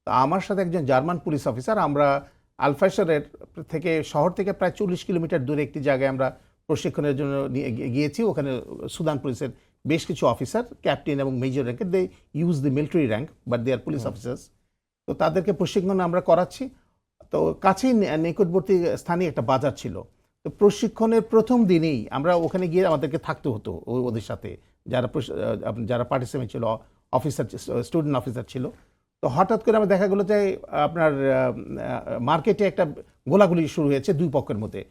তো আমার সাথে একজন জার্মান পুলিশ অফিসার, আমরা আলফাশারের থেকে শহর থেকে প্রায় 40 কিলোমিটার দূরে একটি জায়গায় আমরা প্রশিক্ষণের জন্য গিয়েছি। ওখানে সুদান পুলিশের বেশ কিছু অফিসার, ক্যাপ্টেন এবং মেজর র্যাঙ্কের, they use the military rank but they are police officers. তো তাদেরকে প্রশিক্ষণ আমরা করাচ্ছি। তো কাছেই নিকটবর্তী স্থানে একটা বাজার ছিল। তো প্রশিক্ষণের প্রথম দিনেই আমরা ওখানে গিয়ে আমাদেরকে থাকতে হতো ওদের সাথে, যারা পার্টিসিপেন্ট ছিল, অফিসার, স্টুডেন্ট অফিসার ছিল। তো হঠাৎ করে আমার দেখা গেলো যে আপনার মার্কেটে একটা গোলাগুলি শুরু হয়েছে দুই পক্ষের মধ্যে,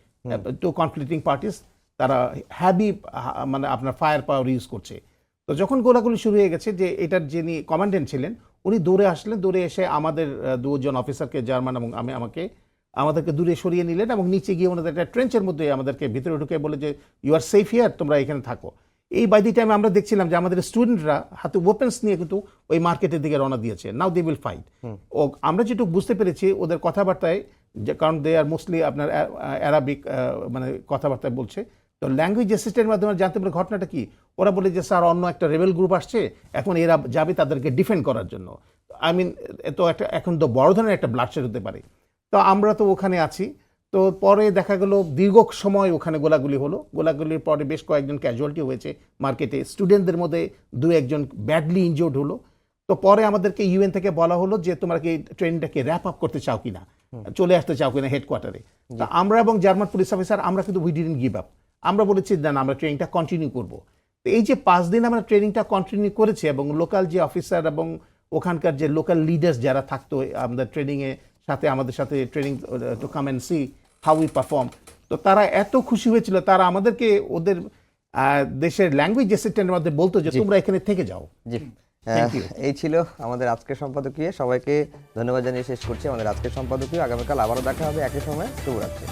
টু কনফ্লিক্টিং পার্টিস, তারা হ্যাভি মানে আপনার ফায়ার পাওয়ার ইউজ করছে। তো যখন গোলাগুলি শুরু হয়ে গেছে, যে এটার যিনি কমান্ডেন্ট ছিলেন উনি দৌড়ে আসলেন, দৌড়ে এসে আমাদের দুজন অফিসারকে, জার্মান এবং আমাদেরকে দূরে সরিয়ে নিলেন, এবং নিচে গিয়ে ওনাদের একটা ট্রেঞ্চের মধ্যে আমাদেরকে ভিতরে ঢুকে বলে যে ইউ আর সেফ হিয়ার, তোমরা এখানে থাকো। এই বাই দি টাইম আমরা দেখছিলাম যে আমাদের স্টুডেন্টরা হাতে ওয়েপন্স নিয়ে কিন্তু ওই মার্কেটের দিকে রওনা দিয়েছে। নাও দে উইল ফাইট। ও আমরা যেটুকু বুঝতে পেরেছি ওদের কথাবার্তায়, যে কারণ দে আর মোস্টলি আপনার অ্যারাবিক মানে কথাবার্তায় বলছে, তো ল্যাঙ্গুয়েজ অ্যাসিস্ট্যান্টের মাধ্যমে জানতে পারে ঘটনাটা কি। ওরা বলে যে স্যার অন্য একটা রেবেল গ্রুপ আসছে, এখন এরা যাবে তাদেরকে ডিফেন্ড করার জন্য। আই মিন, তো একটা এখন তো বড় ধরনের একটা ব্লাডশেড হতে পারে। তো আমরা তো ওখানে আছি। তো পরে দেখা গেল দীর্ঘ সময় ওখানে গোলাগুলি হলো। গোলাগুলির পরে বেশ কয়েকজন ক্যাজুয়ালিটি হয়েছে মার্কেটে, স্টুডেন্টদের মধ্যে দু একজন ব্যাডলি ইনজোর্ড হলো। তো পরে আমাদেরকে ইউএন থেকে বলা হলো যে তোমরা কি ট্রেনটাকে র্যাপ আপ করতে চাও কিনা, চলে আসতে চাও কিনা হেডকোয়ার্টারে। তো আমরা এবং জার্মান পুলিশ অফিসার আমরা কিন্তু উই ডিডন্ট গিভ আপ। আমরা বলেছি না, আমরা ট্রেনিংটা কন্টিনিউ করবো। তো এই যে 5 দিন আমরা ট্রেনিংটা কন্টিনিউ করেছি, এবং লোকাল যে অফিসার এবং ওখানকার যে লোকাল লিডার্স যারা থাকতো আমাদের ট্রেনিংয়ে সাথে, আমাদের সাথে training to come and see how we perform, তো তারা এত খুশি হয়েছিল, তারা আমাদেরকে ওদের দেশের ল্যাঙ্গুয়েজ অ্যাসিস্ট্যান্টের মধ্যে বলতো যে তোমরা এখানে থেকে যাও। জি, এই ছিল আমাদের আজকের সম্পাদকীয়। সবাইকে ধন্যবাদ জানিয়ে শেষ করছি আমাদের আজকের সম্পাদকীয়। আগামীকাল আবারও দেখা হবে একই সময়। শুভরাত্রি।